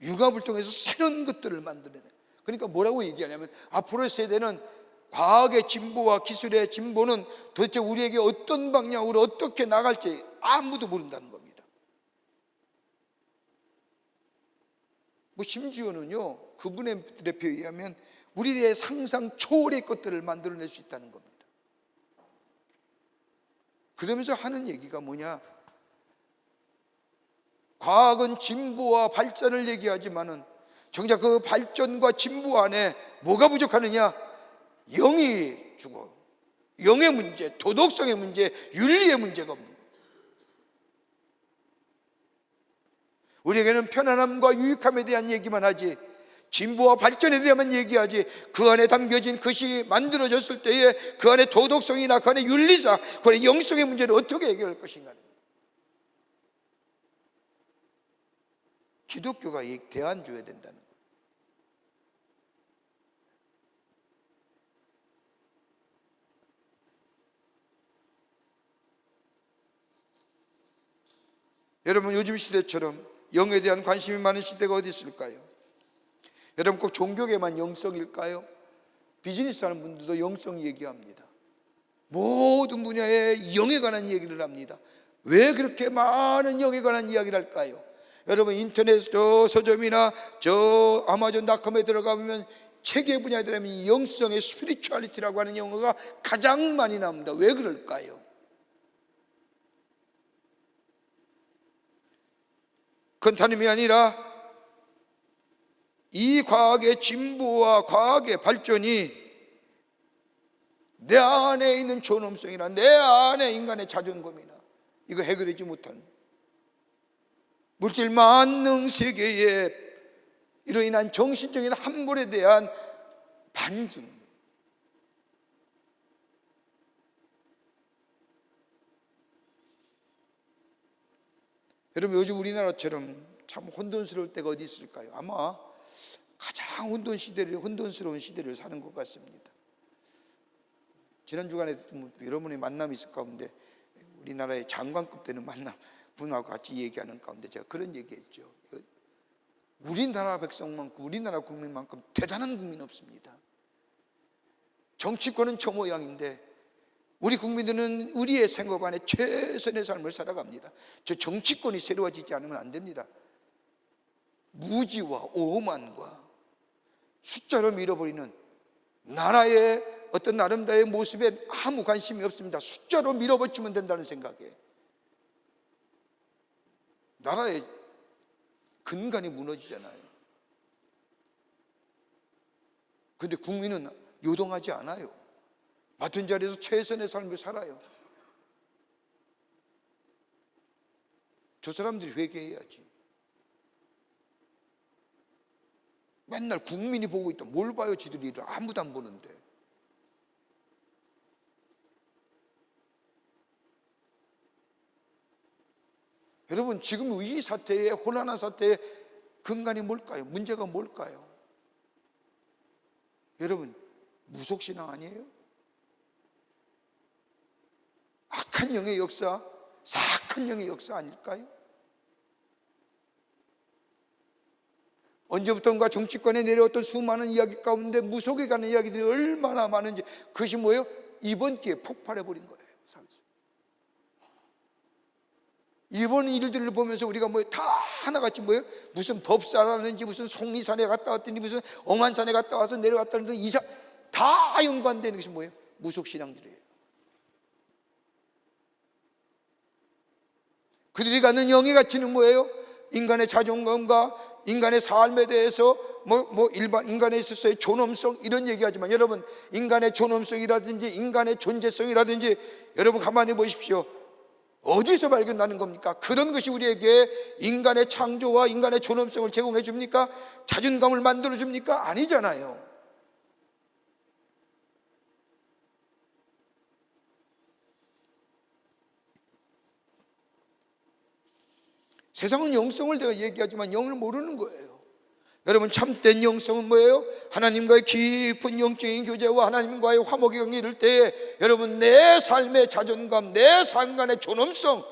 융합을 통해서 새로운 것들을 만들어내. 그러니까 뭐라고 얘기하냐면, 앞으로의 세대는 과학의 진보와 기술의 진보는 도대체 우리에게 어떤 방향으로 어떻게 나갈지 아무도 모른다는 겁니다. 뭐 심지어는요 그분들의 표현에 의하면 우리의 상상 초월의 것들을 만들어낼 수 있다는 겁니다. 그러면서 하는 얘기가 뭐냐, 과학은 진보와 발전을 얘기하지만은 정작 그 발전과 진보 안에 뭐가 부족하느냐, 영이 죽어. 영의 문제, 도덕성의 문제, 윤리의 문제가 없는 거예요. 우리에게는 편안함과 유익함에 대한 얘기만 하지 진보와 발전에 대해만 얘기하지, 그 안에 담겨진 것이 만들어졌을 때에 그 안에 도덕성이나 그 안에 윤리사, 그 안에 영성의 문제를 어떻게 해결할 것인가. 기독교가 대안줘야 된다는 거예요. 여러분, 요즘 시대처럼 영에 대한 관심이 많은 시대가 어디 있을까요? 여러분, 꼭 종교계만 영성일까요? 비즈니스 하는 분들도 영성 얘기합니다. 모든 분야에 영에 관한 얘기를 합니다. 왜 그렇게 많은 영에 관한 이야기를 할까요? 여러분, 인터넷 서점이나 아마존닷컴에 들어가 보면 책의 분야에 들어가면 영성의 스피리추얼리티라고 하는 용어가 가장 많이 나옵니다. 왜 그럴까요? 그건 다름이 아니라 이 과학의 진보와 과학의 발전이 내 안에 있는 존엄성이나 내 안에 인간의 자존감이나 이거 해결하지 못하는 물질 만능 세계에 이로 인한 정신적인 함몰에 대한 반증. 여러분, 요즘 우리나라처럼 참 혼돈스러울 때가 어디 있을까요? 아마 가장 혼돈스러운 시대를 사는 것 같습니다. 지난 주간에 여러분의 만남이 있을 가운데 우리나라의 장관급 되는 만남 분하고 같이 얘기하는 가운데 제가 그런 얘기했죠. 우리나라 백성만큼, 우리나라 국민만큼 대단한 국민 없습니다. 정치권은 저 모양인데 우리 국민들은 우리의 생각 안에 최선의 삶을 살아갑니다. 저 정치권이 새로워지지 않으면 안 됩니다. 무지와 오만과 숫자로 밀어버리는 나라의 어떤 아름다운 모습에 아무 관심이 없습니다. 숫자로 밀어붙이면 된다는 생각에 나라의 근간이 무너지잖아요. 근데 국민은 요동하지 않아요. 맡은 자리에서 최선의 삶을 살아요. 저 사람들이 회개해야지. 맨날 국민이 보고 있다. 뭘 봐요? 지들이 일을 아무도 안 보는데. 여러분, 지금 이 사태에, 혼란한 사태의 근간이 뭘까요? 문제가 뭘까요? 여러분, 무속신앙 아니에요? 악한 영의 역사, 사악한 영의 역사 아닐까요? 언제부턴가 정치권에 내려왔던 수많은 이야기 가운데 무속에 가는 이야기들이 얼마나 많은지, 그것이 뭐예요? 이번 기회에 폭발해버린 거예요. 이번 일들을 보면서 우리가 다 하나같이 무슨 법사라는지, 무슨 속리산에 갔다 왔더니, 무슨 엄한산에 갔다 와서 내려왔다는 이사, 다 연관되는 것이 뭐예요? 무속신앙들이에요. 그들이 갖는 영의 가치는 뭐예요? 인간의 자존감과 인간의 삶에 대해서 일반 인간에 있어서의 존엄성, 이런 얘기하지만, 여러분, 인간의 존엄성이라든지 인간의 존재성이라든지, 여러분 가만히 보십시오. 어디서 발견나는 겁니까? 그런 것이 우리에게 인간의 창조와 인간의 존엄성을 제공해 줍니까? 자존감을 만들어 줍니까? 아니잖아요. 세상은 영성을 내가 얘기하지만 영을 모르는 거예요. 여러분, 참된 영성은 뭐예요? 하나님과의 깊은 영적인 교제와 하나님과의 화목의 관계 이룰 때에, 여러분, 내 삶의 자존감, 내 삶간의 존엄성,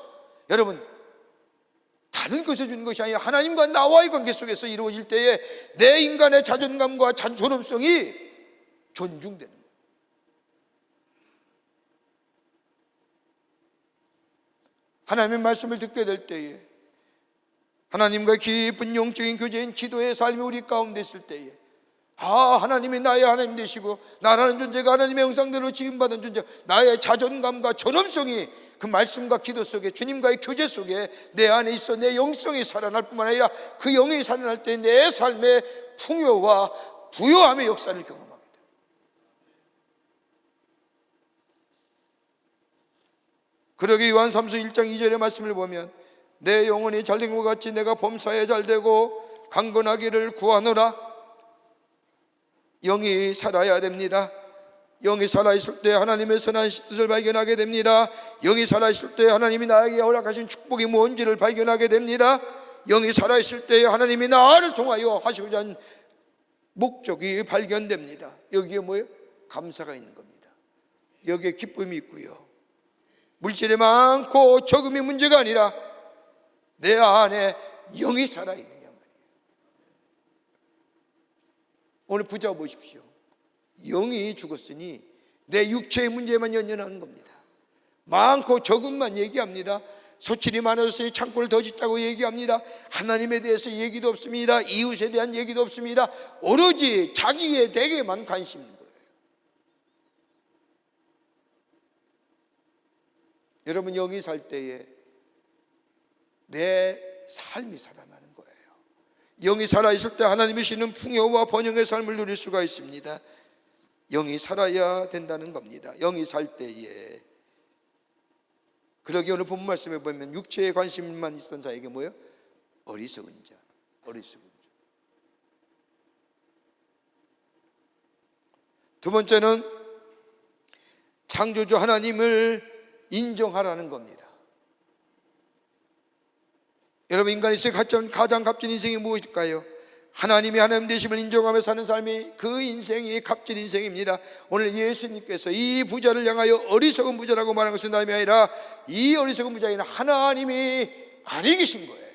여러분, 다른 것에 주는 것이 아니라 하나님과 나와의 관계 속에서 이루어질 때에 내 인간의 자존감과 존엄성이 존중되는 거예요. 하나님의 말씀을 듣게 될 때에, 하나님과 깊은 영적인 교제인 기도의 삶이 우리 가운데 있을 때에, 하나님이 나의 하나님 되시고 나라는 존재가 하나님의 형상대로 지음받은 존재, 나의 자존감과 존엄성이 그 말씀과 기도 속에, 주님과의 교제 속에 내 안에 있어 내 영성이 살아날 뿐만 아니라 그 영이 살아날 때 내 삶의 풍요와 부요함의 역사를 경험하게 돼요. 그러기 요한 3서 1장 2절의 말씀을 보면, 내 영혼이 잘된 것 같이 내가 범사에 잘되고 강건하기를 구하노라. 영이 살아야 됩니다. 영이 살아있을 때 하나님의 선한 뜻을 발견하게 됩니다. 영이 살아있을 때 하나님이 나에게 허락하신 축복이 뭔지를 발견하게 됩니다. 영이 살아있을 때 하나님이 나를 통하여 하시고자 하는 목적이 발견됩니다. 여기에 뭐예요? 감사가 있는 겁니다. 여기에 기쁨이 있고요, 물질이 많고 적음이 문제가 아니라 내 안에 영이 살아있는 양. 오늘 붙잡아 보십시오. 영이 죽었으니 내 육체의 문제만 연연하는 겁니다. 많고 적음만 얘기합니다. 소출이 많아졌으니 창고를 더 짓자고 얘기합니다. 하나님에 대해서 얘기도 없습니다. 이웃에 대한 얘기도 없습니다. 오로지 자기의 댁에만 관심 있는 거예요. 여러분, 영이 살 때에 내 삶이 살아나는 거예요. 영이 살아있을 때 하나님이 주시는 풍요와 번영의 삶을 누릴 수가 있습니다. 영이 살아야 된다는 겁니다. 영이 살 때에. 그러기 오늘 본 말씀에 보면 육체에 관심만 있던 자에게 뭐예요? 어리석은 자, 어리석은 자. 두 번째는 창조주 하나님을 인정하라는 겁니다. 여러분, 인간이 있어 가장 값진 인생이 무엇일까요? 하나님이 하나님 되심을 인정하며 사는 삶이, 그 인생이 값진 인생입니다. 오늘 예수님께서 이 부자를 향하여 어리석은 부자라고 말한 것은 다름이 아니라 이 어리석은 부자에는 하나님이 안에 계신 거예요.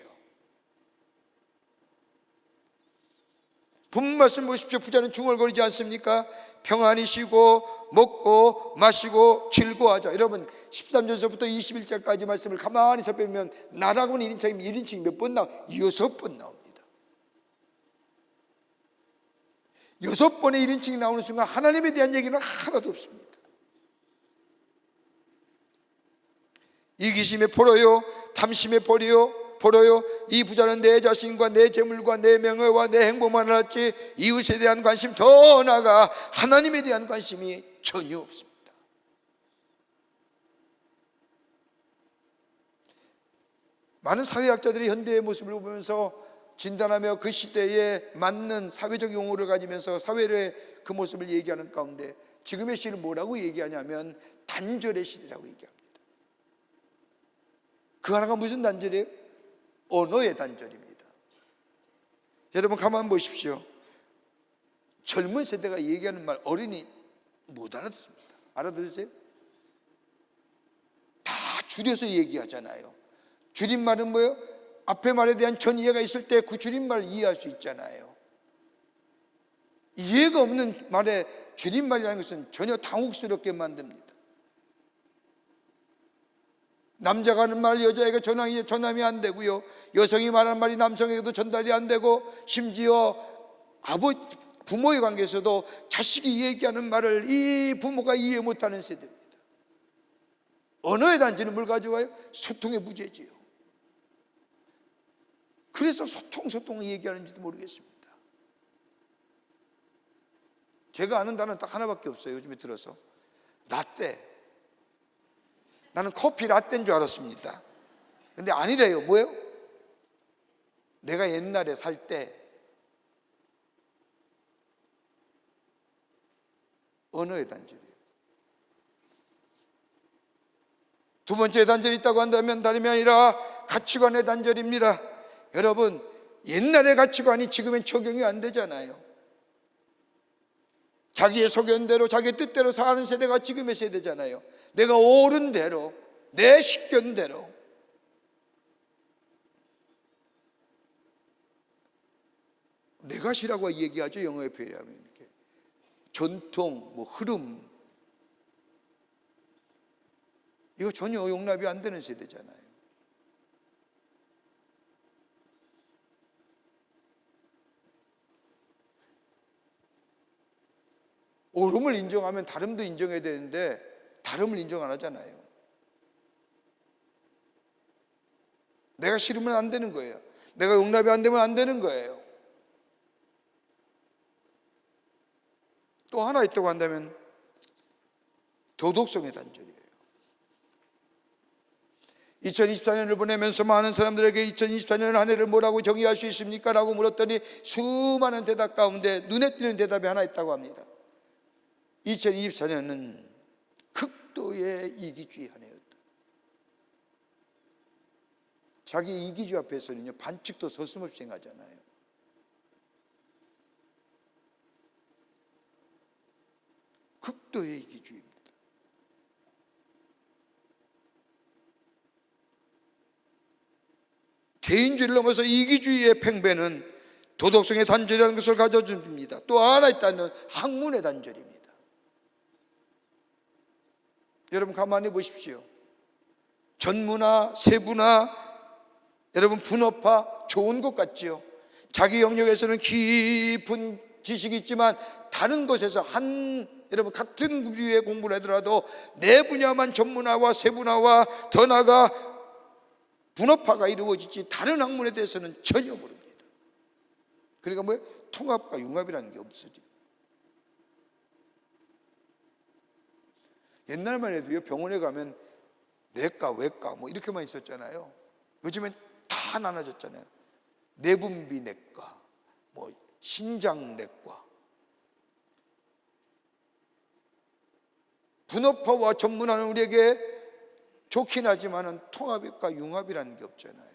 본 말씀 보십시오. 부자는 중얼거리지 않습니까? 평안히 쉬고 먹고 마시고 즐거워하자. 여러분, 13절서부터 21절까지 말씀을 가만히 살펴보면 나라고는 1인칭이 몇 번 나와요? 6번 나옵니다. 6번의 1인칭이 나오는 순간 하나님에 대한 얘기는 하나도 없습니다. 이기심에 포로요, 탐심에 포로요, 보러요, 이 부자는 내 자신과 내 재물과 내 명예와 내 행복만 알았지 이웃에 대한 관심, 더 나아가 하나님에 대한 관심이 전혀 없습니다. 많은 사회학자들이 현대의 모습을 보면서 진단하며 그 시대에 맞는 사회적 용어를 가지면서 사회의 그 모습을 얘기하는 가운데 지금의 시를 뭐라고 얘기하냐면 단절의 시대라고 얘기합니다. 그 하나가 무슨 단절이에요? 언어의 단절입니다. 여러분 가만 보십시오. 젊은 세대가 얘기하는 말 어린이 못 알아듣습니다. 알아들으세요? 다 줄여서 얘기하잖아요. 줄임말은 뭐예요? 앞에 말에 대한 전이해가 있을 때 그 줄임말을 이해할 수 있잖아요. 이해가 없는 말에 줄임말이라는 것은 전혀 당혹스럽게 만듭니다. 남자가 하는 말 여자에게 전함이 안 되고요, 여성이 말하는 말이 남성에게도 전달이 안 되고, 심지어 부모의 관계에서도 자식이 얘기하는 말을 이 부모가 이해 못하는 세대입니다. 언어의 단절은 뭘 가져와요? 소통의 무죄지요. 그래서 소통을 얘기하는지도 모르겠습니다. 제가 아는 단어는 딱 하나밖에 없어요. 요즘에 들어서 라떼. 나는 커피 라떼인 줄 알았습니다. 근데 아니래요. 뭐예요? 내가 옛날에 살 때 언어의 단절이에요. 두 번째 단절이 있다고 한다면 다름이 아니라 가치관의 단절입니다. 여러분, 옛날의 가치관이 지금은 적용이 안 되잖아요. 자기의 소견대로 자기의 뜻대로 사는 세대가 지금의 세대잖아요. 내가 옳은 대로, 내 식견대로. 레가시라고 얘기하죠. 영어의 표현하면 이렇게 전통, 흐름. 이거 전혀 용납이 안 되는 세대잖아요. 옳음을 인정하면 다름도 인정해야 되는데 다름을 인정 안 하잖아요. 내가 싫으면 안 되는 거예요. 내가 용납이 안 되면 안 되는 거예요. 또 하나 있다고 한다면 도덕성의 단절이에요. 2024년을 보내면서 많은 사람들에게 2024년 한 해를 뭐라고 정의할 수 있습니까? 라고 물었더니 수많은 대답 가운데 눈에 띄는 대답이 하나 있다고 합니다. 2024년은 극도의 이기주의 한 해였다. 자기 이기주의 앞에서는요, 반칙도 서슴없이 행하잖아요. 극도의 이기주의입니다. 개인주의를 넘어서 이기주의의 팽배는 도덕성의 단절이라는 것을 가져줍니다. 또 하나 있다는 학문의 단절입니다. 여러분 가만히 보십시오. 전문화, 세분화, 여러분 분업화 좋은 것 같지요. 자기 영역에서는 깊은 지식이 있지만 다른 곳에서 여러분 같은 부류의 공부를 하더라도 내 분야만 전문화와 세분화와 더 나아가 분업화가 이루어지지 다른 학문에 대해서는 전혀 모릅니다. 그러니까 뭐예요? 통합과 융합이라는 게 없어져. 옛날만 해도요, 병원에 가면 내과, 외과 이렇게만 있었잖아요. 요즘엔 다 나눠졌잖아요. 내분비 내과, 신장 내과. 분업화와 전문화는 우리에게 좋긴 하지만은 통합과 융합이라는 게 없잖아요.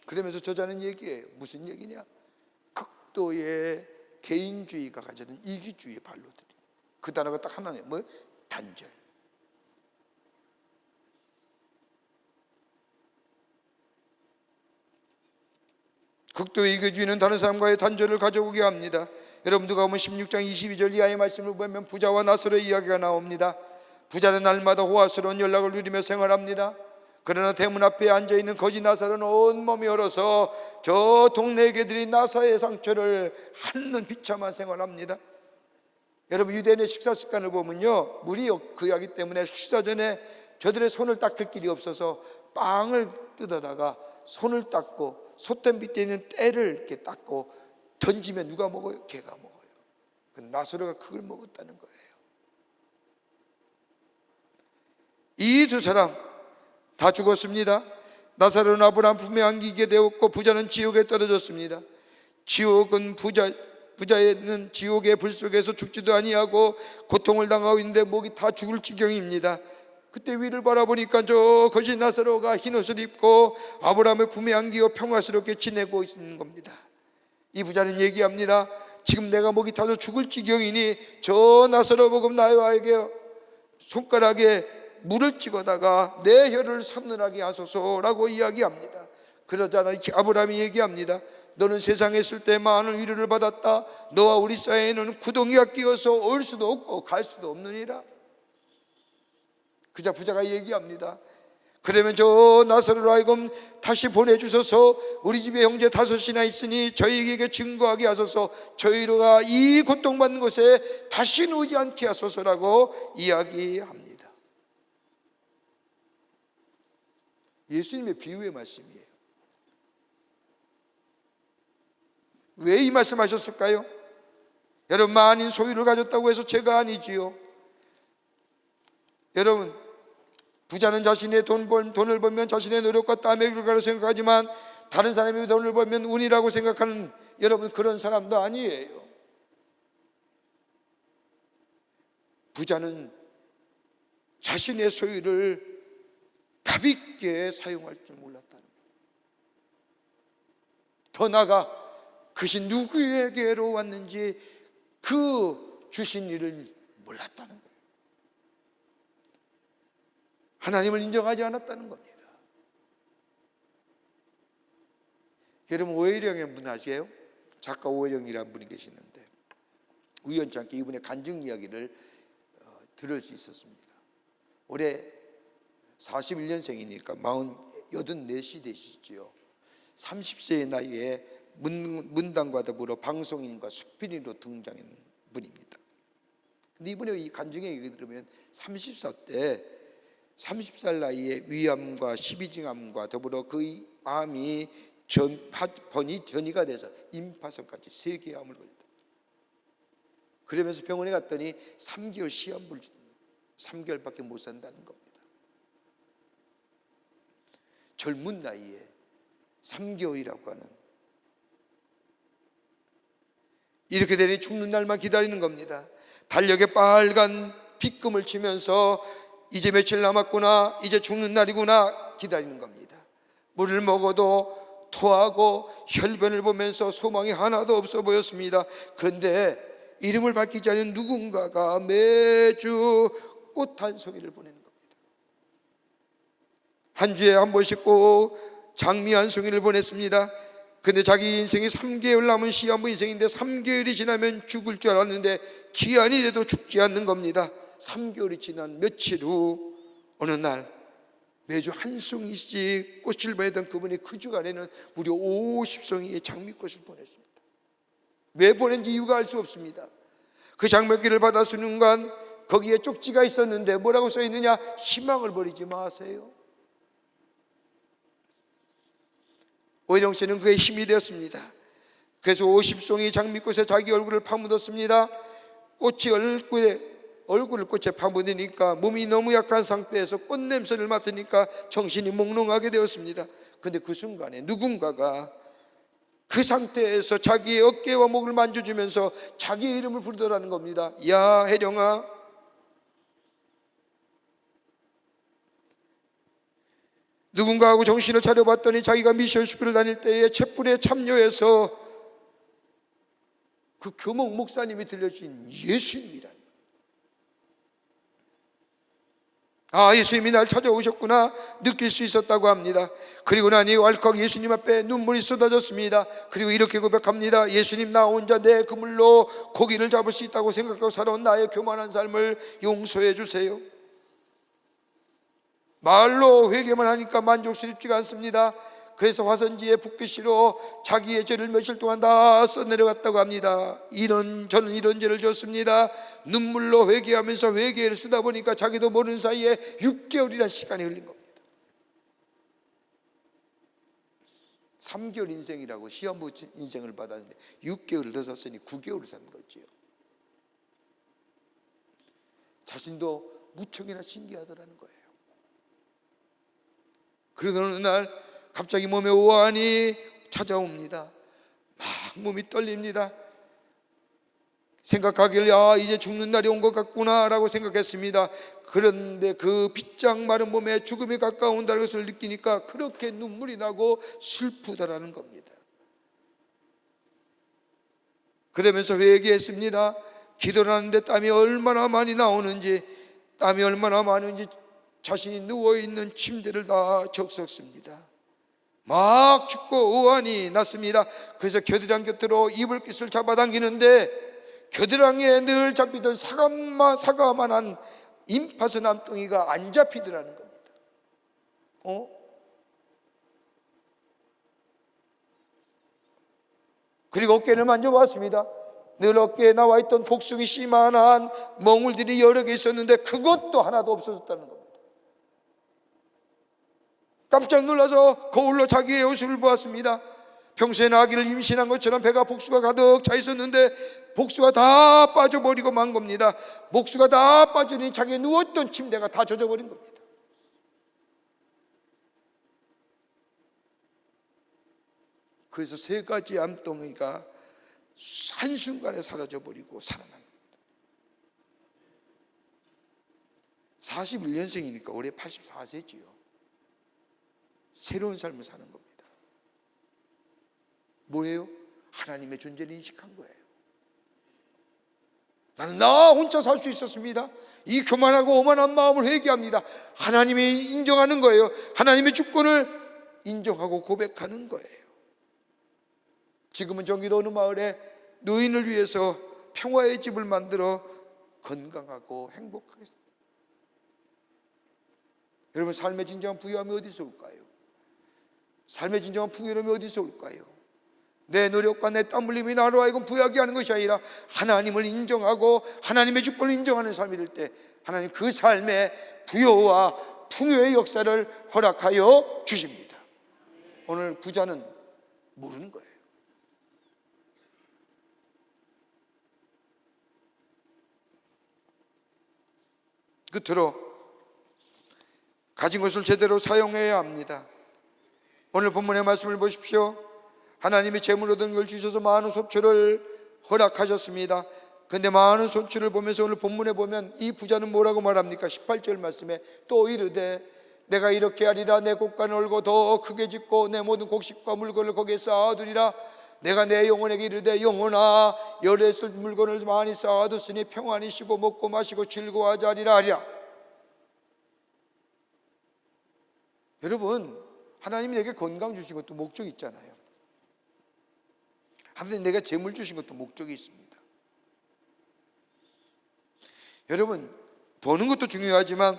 그러면서 저자는 얘기해요. 무슨 얘기냐? 극도의 개인주의가 가져는 이기주의의 발로들이. 그 단어가 딱 하나네요. 뭐예요? 단절. 극도의 이기주의는 다른 사람과의 단절을 가져오게 합니다. 여러분 누가 보면 16장 22절 이하의 말씀을 보면 부자와 나사로의 이야기가 나옵니다. 부자는 날마다 호화스러운 연락을 누리며 생활합니다. 그러나 대문 앞에 앉아있는 거지 나사로는 온몸이 얼어서 저 동네 개들이 나사의 상처를 한눈 비참한 생활합니다. 여러분 유대인의 식사 습관을 보면요, 물이 그하기 때문에 식사 전에 저들의 손을 닦을 길이 없어서 빵을 뜯어다가 손을 닦고 솥대 밑에 있는 때를 이렇게 닦고 던지면 누가 먹어요? 개가 먹어요. 나사로가 그걸 먹었다는 거예요. 이 두 사람 다 죽었습니다. 나사로는 아브라함 품에 안기게 되었고 부자는 지옥에 떨어졌습니다. 지옥은 부자는 지옥의 불 속에서 죽지도 아니하고 고통을 당하고 있는데 목이 다 죽을 지경입니다. 그때 위를 바라보니까 저 거짓 나사로가 흰옷을 입고 아브라함의 품에 안기어 평화스럽게 지내고 있는 겁니다. 이 부자는 얘기합니다. 지금 내가 목이 타서 죽을 지경이니 저 나사로 보고 나에게 손가락에 물을 찍어다가 내 혀를 서늘하게 하소서라고 이야기합니다. 그러자 아브라함이 얘기합니다. 너는 세상에 있을 때 많은 위로를 받았다. 너와 우리 사이에는 구덩이가 끼어서 올 수도 없고 갈 수도 없느니라. 그자 부자가 얘기합니다. 그러면 저 나사로로 하여금 다시 보내주셔서 우리 집에 형제 5이나 있으니 저희에게 증거하게 하소서. 저희가 이 고통받는 곳에 다시 누우지 않게 하소서라고 이야기합니다. 예수님의 비유의 말씀이에요. 왜 이 말씀하셨을까요? 여러분, 많은 소유를 가졌다고 해서 죄가 아니지요. 여러분, 부자는 자신의 돈을 벌면 자신의 노력과 땀의 결과로 생각하지만 다른 사람이 돈을 벌면 운이라고 생각하는 여러분, 그런 사람도 아니에요. 부자는 자신의 소유를 가볍게 사용할 줄 몰랐다는 거예요. 더 나아가 그것이 누구에게로 왔는지 그 주신 일을 몰랐다는 거예요. 하나님을 인정하지 않았다는 겁니다. 여러분, 오해령의 분 아세요? 작가 오해령이라는 분이 계시는데 우연찮게 이분의 간증 이야기를 들을 수 있었습니다. 올해 41년생이니까 84시 되시지요. 30세의 나이에 문단과 더불어 방송인과 수필인으로 등장한 분입니다. 근데 이번에 이 간증 얘기 들으면 30살 나이에 위암과 십이증암과 더불어 그 암이 전이가 돼서 임파선까지 3개의 암을 걸렸다. 그러면서 병원에 갔더니 3개월 시한부를 3개월밖에 못 산다는 겁니다. 젊은 나이에 3개월이라고 하는, 이렇게 되니 죽는 날만 기다리는 겁니다. 달력에 빨간 빗금을 치면서 이제 며칠 남았구나, 이제 죽는 날이구나 기다리는 겁니다. 물을 먹어도 토하고 혈변을 보면서 소망이 하나도 없어 보였습니다. 그런데 이름을 밝히지 않은 누군가가 매주 꽃 한 송이를 보내는 겁니다. 한 주에 한 번씩 꼭 장미 한 송이를 보냈습니다. 근데 자기 인생이 3개월 남은 시한부 인생인데 3개월이 지나면 죽을 줄 알았는데 기한이 돼도 죽지 않는 겁니다. 3개월이 지난 며칠 후 어느 날 매주 한 송이씩 꽃을 보내던 그분이 그 주간에는 무려 50송이의 장미꽃을 보냈습니다. 왜 보낸지 이유가 알 수 없습니다. 그 장미꽃을 받았을 순간 거기에 쪽지가 있었는데 뭐라고 써 있느냐? 희망을 버리지 마세요. 오희령 씨는 그의 힘이 되었습니다. 그래서 50송이 장미꽃에 자기 얼굴을 파묻었습니다. 꽃이 얼굴을 꽃에 파묻으니까 몸이 너무 약한 상태에서 꽃 냄새를 맡으니까 정신이 몽롱하게 되었습니다. 그런데 그 순간에 누군가가 그 상태에서 자기의 어깨와 목을 만져주면서 자기의 이름을 부르더라는 겁니다. 야, 혜령아. 누군가하고 정신을 차려봤더니 자기가 미션 스쿨을 다닐 때에 촛불에 참여해서 그 교목 목사님이 들려주신 예수님이라는, 예수님이 날 찾아오셨구나 느낄 수 있었다고 합니다. 그리고 나니 왈칵 예수님 앞에 눈물이 쏟아졌습니다. 그리고 이렇게 고백합니다. 예수님, 나 혼자 내 그물로 고기를 잡을 수 있다고 생각하고 살아온 나의 교만한 삶을 용서해 주세요. 말로 회개만 하니까 만족스럽지가 않습니다. 그래서 화선지에 붓글씨로 자기의 죄를 며칠 동안 다 써내려갔다고 합니다. 저는 이런 죄를 졌습니다. 눈물로 회개하면서 회개를 쓰다 보니까 자기도 모르는 사이에 6개월이라는 시간이 흘린 겁니다. 3개월 인생이라고 시한부 인생을 받았는데 6개월을 더 샀으니 9개월을 산 거죠. 자신도 무척이나 신기하더라는 거예요. 그러던 어느 날 갑자기 몸에 오한이 찾아옵니다. 막 몸이 떨립니다. 생각하길 이제 죽는 날이 온 것 같구나 라고 생각했습니다. 그런데 그 빗장 마른 몸에 죽음이 가까운다는 것을 느끼니까 그렇게 눈물이 나고 슬프다라는 겁니다. 그러면서 회개했습니다. 기도를 하는데 땀이 얼마나 많이 나오는지, 땀이 얼마나 많은지 자신이 누워있는 침대를 다 적셨습니다. 막 춥고 오한이 났습니다. 그래서 겨드랑이 곁으로 이불깃을 잡아당기는데 겨드랑이에 늘 잡히던 사과만한 임파서 남덩이가 안 잡히더라는 겁니다. 그리고 어깨를 만져봤습니다. 늘 어깨에 나와 있던 복숭이 씨만한 멍울들이 여러 개 있었는데 그것도 하나도 없어졌다는 겁니다. 깜짝 놀라서 거울로 자기의 모습을 보았습니다. 평소에 아기를 임신한 것처럼 배가 복수가 가득 차 있었는데 복수가 다 빠져버리고 만 겁니다. 복수가 다 빠지니 자기 누웠던 침대가 다 젖어버린 겁니다. 그래서 3가지 암덩이가 한순간에 사라져버리고 살아난 겁니다. 41년생이니까 올해 84세지요. 새로운 삶을 사는 겁니다. 뭐예요? 하나님의 존재를 인식한 거예요. 나는 나 혼자 살 수 있었습니다. 이 교만하고 오만한 마음을 회개합니다. 하나님이 인정하는 거예요. 하나님의 주권을 인정하고 고백하는 거예요. 지금은 경기도 어느 마을에 노인을 위해서 평화의 집을 만들어 건강하고 행복하겠습니다. 여러분, 삶의 진정한 부유함이 어디서 올까요? 삶의 진정한 풍요로움이 어디서 올까요? 내 노력과 내 땀 흘림이 나로 하여금 부유하게 하는 것이 아니라 하나님을 인정하고 하나님의 주권을 인정하는 삶이 될 때 하나님 그 삶에 부여와 풍요의 역사를 허락하여 주십니다. 오늘 부자는 모르는 거예요. 끝으로 가진 것을 제대로 사용해야 합니다. 오늘 본문의 말씀을 보십시오. 하나님이 재물 얻은 걸 주셔서 많은 소출을 허락하셨습니다. 그런데 많은 소출을 보면서 오늘 본문에 보면 이 부자는 뭐라고 말합니까? 18절 말씀에 또 이르되 내가 이렇게 하리라. 내 곳간을 얼고 더 크게 짓고 내 모든 곡식과 물건을 거기에 쌓아두리라. 내가 내 영혼에게 이르되 영혼아 열에 쓸 물건을 많이 쌓아뒀으니 평안히 쉬고 먹고 마시고 즐거워하자 하리라 하리라. 여러분, 하나님이 내게 건강 주신 것도 목적이 있잖아요. 하나님 내가 재물 주신 것도 목적이 있습니다. 여러분, 버는 것도 중요하지만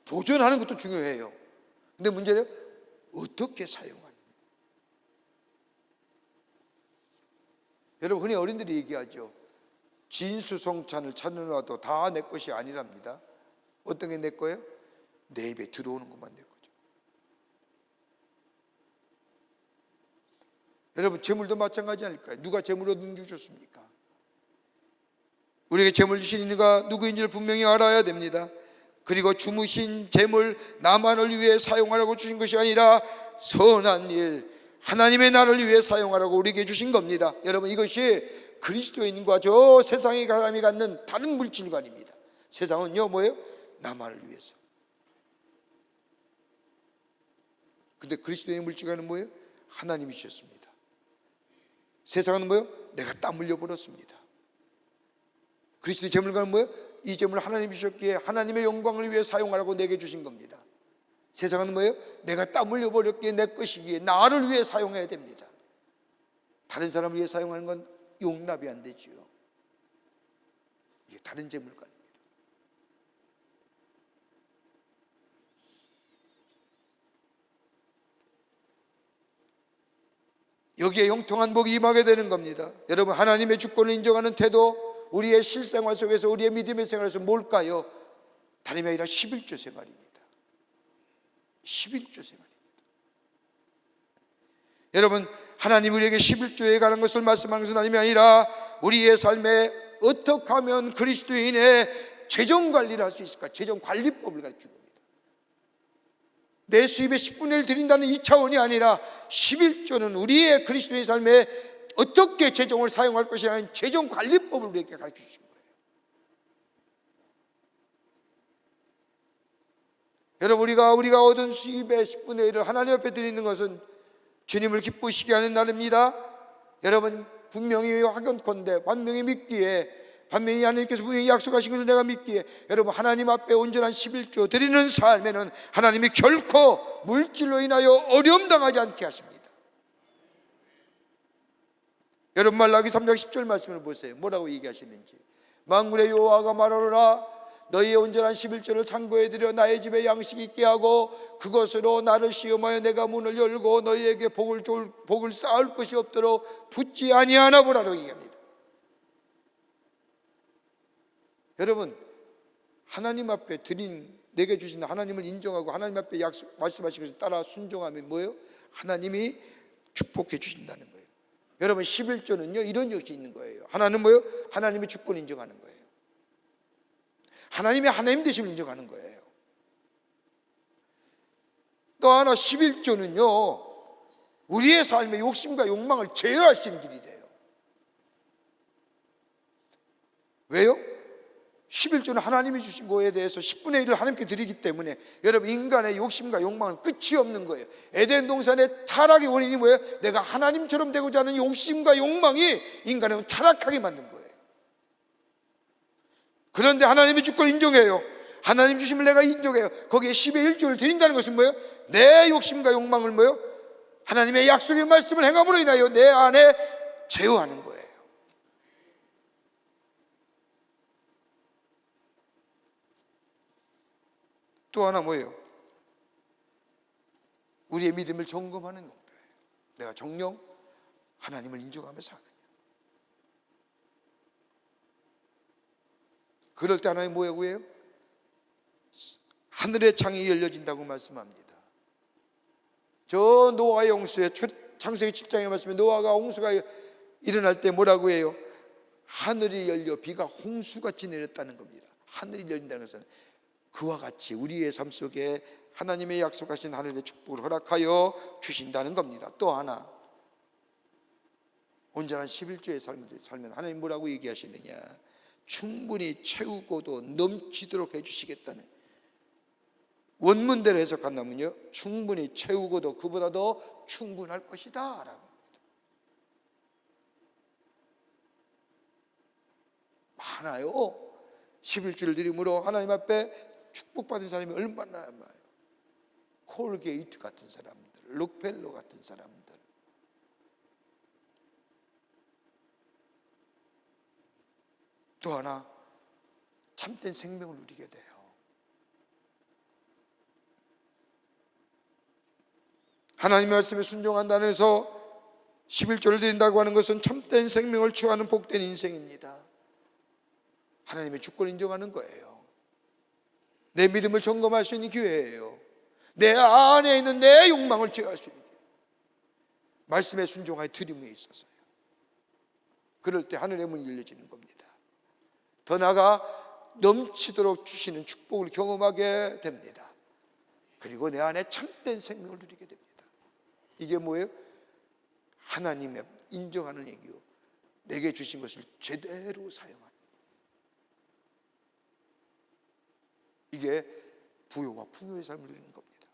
보존하는 것도 중요해요. 근데 문제는 어떻게 사용하는 거예요. 여러분, 흔히 어린들이 얘기하죠. 진수성찬을 찾느라도 다 내 것이 아니랍니다. 어떤 게 내 거예요? 내 입에 들어오는 것만 내 거죠. 여러분, 재물도 마찬가지 아닐까요? 누가 재물 얻은 줄 주셨습니까? 우리에게 재물 주신 이가 누구인지를 분명히 알아야 됩니다. 그리고 주무신 재물 나만을 위해 사용하라고 주신 것이 아니라 선한 일, 하나님의 나라를 위해 사용하라고 우리에게 주신 겁니다. 여러분, 이것이 그리스도인과 저 세상의 사람이 갖는 다른 물질관입니다. 세상은요 뭐예요? 나만을 위해서. 근데 그리스도인의 물질관은 뭐예요? 하나님이 주셨습니다. 세상은 뭐예요? 내가 땀 흘려 벌었습니다. 그리스도의 재물관은 뭐예요? 이 재물을 하나님이 주셨기에 하나님의 영광을 위해 사용하라고 내게 주신 겁니다. 세상은 뭐예요? 내가 땀 흘려 버렸기에 내 것이기에 나를 위해 사용해야 됩니다. 다른 사람을 위해 사용하는 건 용납이 안 되지요. 이게 다른 재물관입니다. 여기에 형통한 복이 임하게 되는 겁니다. 여러분, 하나님의 주권을 인정하는 태도, 우리의 실생활 속에서 우리의 믿음의 생활에서 뭘까요? 다름이 아니라 11조 생활입니다. 11조 생활입니다. 여러분, 하나님 우리에게 11조에 관한 것을 말씀하는 것은 아니라 우리의 삶에 어떻게 하면 그리스도인의 재정관리를 할 수 있을까? 재정관리법을 가르쳐 줍니다. 내 수입의 10분의 1 드린다는 이 차원이 아니라 11조는 우리의 그리스도인의 삶에 어떻게 재정을 사용할 것이냐 하는 재정관리법을 우리에게 가르쳐 주신 거예요. 여러분, 우리가 얻은 수입의 10분의 1을 하나님 앞에 드리는 것은 주님을 기쁘시게 하는 날입니다. 여러분, 분명히 확연컨대 반명히 믿기에, 반면에 하나님께서 분명히 약속하신 것을 내가 믿기에, 여러분, 하나님 앞에 온전한 11조 드리는 삶에는 하나님이 결코 물질로 인하여 어려움 당하지 않게 하십니다. 여러분, 말라기 3장 10절 말씀을 보세요. 뭐라고 얘기하시는지. 만군의 여호와가 말하노라, 너희의 온전한 11조를 창고에 들여 나의 집에 양식 있게 하고 그것으로 나를 시험하여 내가 문을 열고 너희에게 복을 쌓을 것이 없도록 붙지 아니하나 보라고 얘기합니다. 여러분, 하나님 앞에 드린, 내게 주신 하나님을 인정하고 하나님 앞에 말씀하신 것을 따라 순종하면 뭐예요? 하나님이 축복해 주신다는 거예요. 여러분, 11조는요 이런 것이 있는 거예요. 하나는 뭐예요? 하나님의 주권을 인정하는 거예요. 하나님의 하나님 되심을 인정하는 거예요. 또 하나, 11조는요 우리의 삶의 욕심과 욕망을 제어할 수 있는 길이 돼요. 왜요? 11조는 하나님이 주신 거에 대해서 10분의 1을 하나님께 드리기 때문에 여러분, 인간의 욕심과 욕망은 끝이 없는 거예요. 에덴 동산의 타락의 원인이 뭐예요? 내가 하나님처럼 되고자 하는 욕심과 욕망이 인간을 타락하게 만든 거예요. 그런데 하나님의 주권을 인정해요. 하나님 주심을 내가 인정해요. 거기에 10의 1조를 드린다는 것은 뭐예요? 내 욕심과 욕망을 뭐예요? 하나님의 약속의 말씀을 행함으로 인하여 내 안에 제어하는 거예요. 또 하나 뭐예요? 우리의 믿음을 점검하는 거예요. 내가 정녕 하나님을 인정하면서 사느냐. 그럴 때 하나님 뭐라고 해요? 하늘의 창이 열려진다고 말씀합니다. 저 노아의 홍수에 창세기 7장에 말씀에 노아가 홍수가 일어날 때 뭐라고 해요? 하늘이 열려 비가 홍수같이 내렸다는 겁니다. 하늘이 열린다는 것은 그와 같이 우리의 삶 속에 하나님의 약속하신 하늘의 축복을 허락하여 주신다는 겁니다. 또 하나, 온전한 11조의 삶을 살면 하나님 뭐라고 얘기하시느냐? 충분히 채우고도 넘치도록 해주시겠다는, 원문대로 해석한다면요, 충분히 채우고도 그보다 더 충분할 것이다 라고. 많아요. 11조를 드림으로 하나님 앞에 축복받은 사람이 얼마나 많아요. 콜게이트 같은 사람들, 록펠러 같은 사람들, 또 하나, 참된 생명을 누리게 돼요. 하나님의 말씀에 순종한다는 해서 11조를 드린다고 하는 것은 참된 생명을 취하는 복된 인생입니다. 하나님의 주권을 인정하는 거예요. 내 믿음을 점검할 수 있는 기회예요. 내 안에 있는 내 욕망을 제어할 수 있는 기회. 말씀에 순종하여 드림에 있어서요. 그럴 때 하늘의 문이 열려지는 겁니다. 더 나아가 넘치도록 주시는 축복을 경험하게 됩니다. 그리고 내 안에 참된 생명을 누리게 됩니다. 이게 뭐예요? 하나님의 인정하는 얘기요, 내게 주신 것을 제대로 사용하는, 이게 부요와 풍요의 삶을 누리는 겁니다.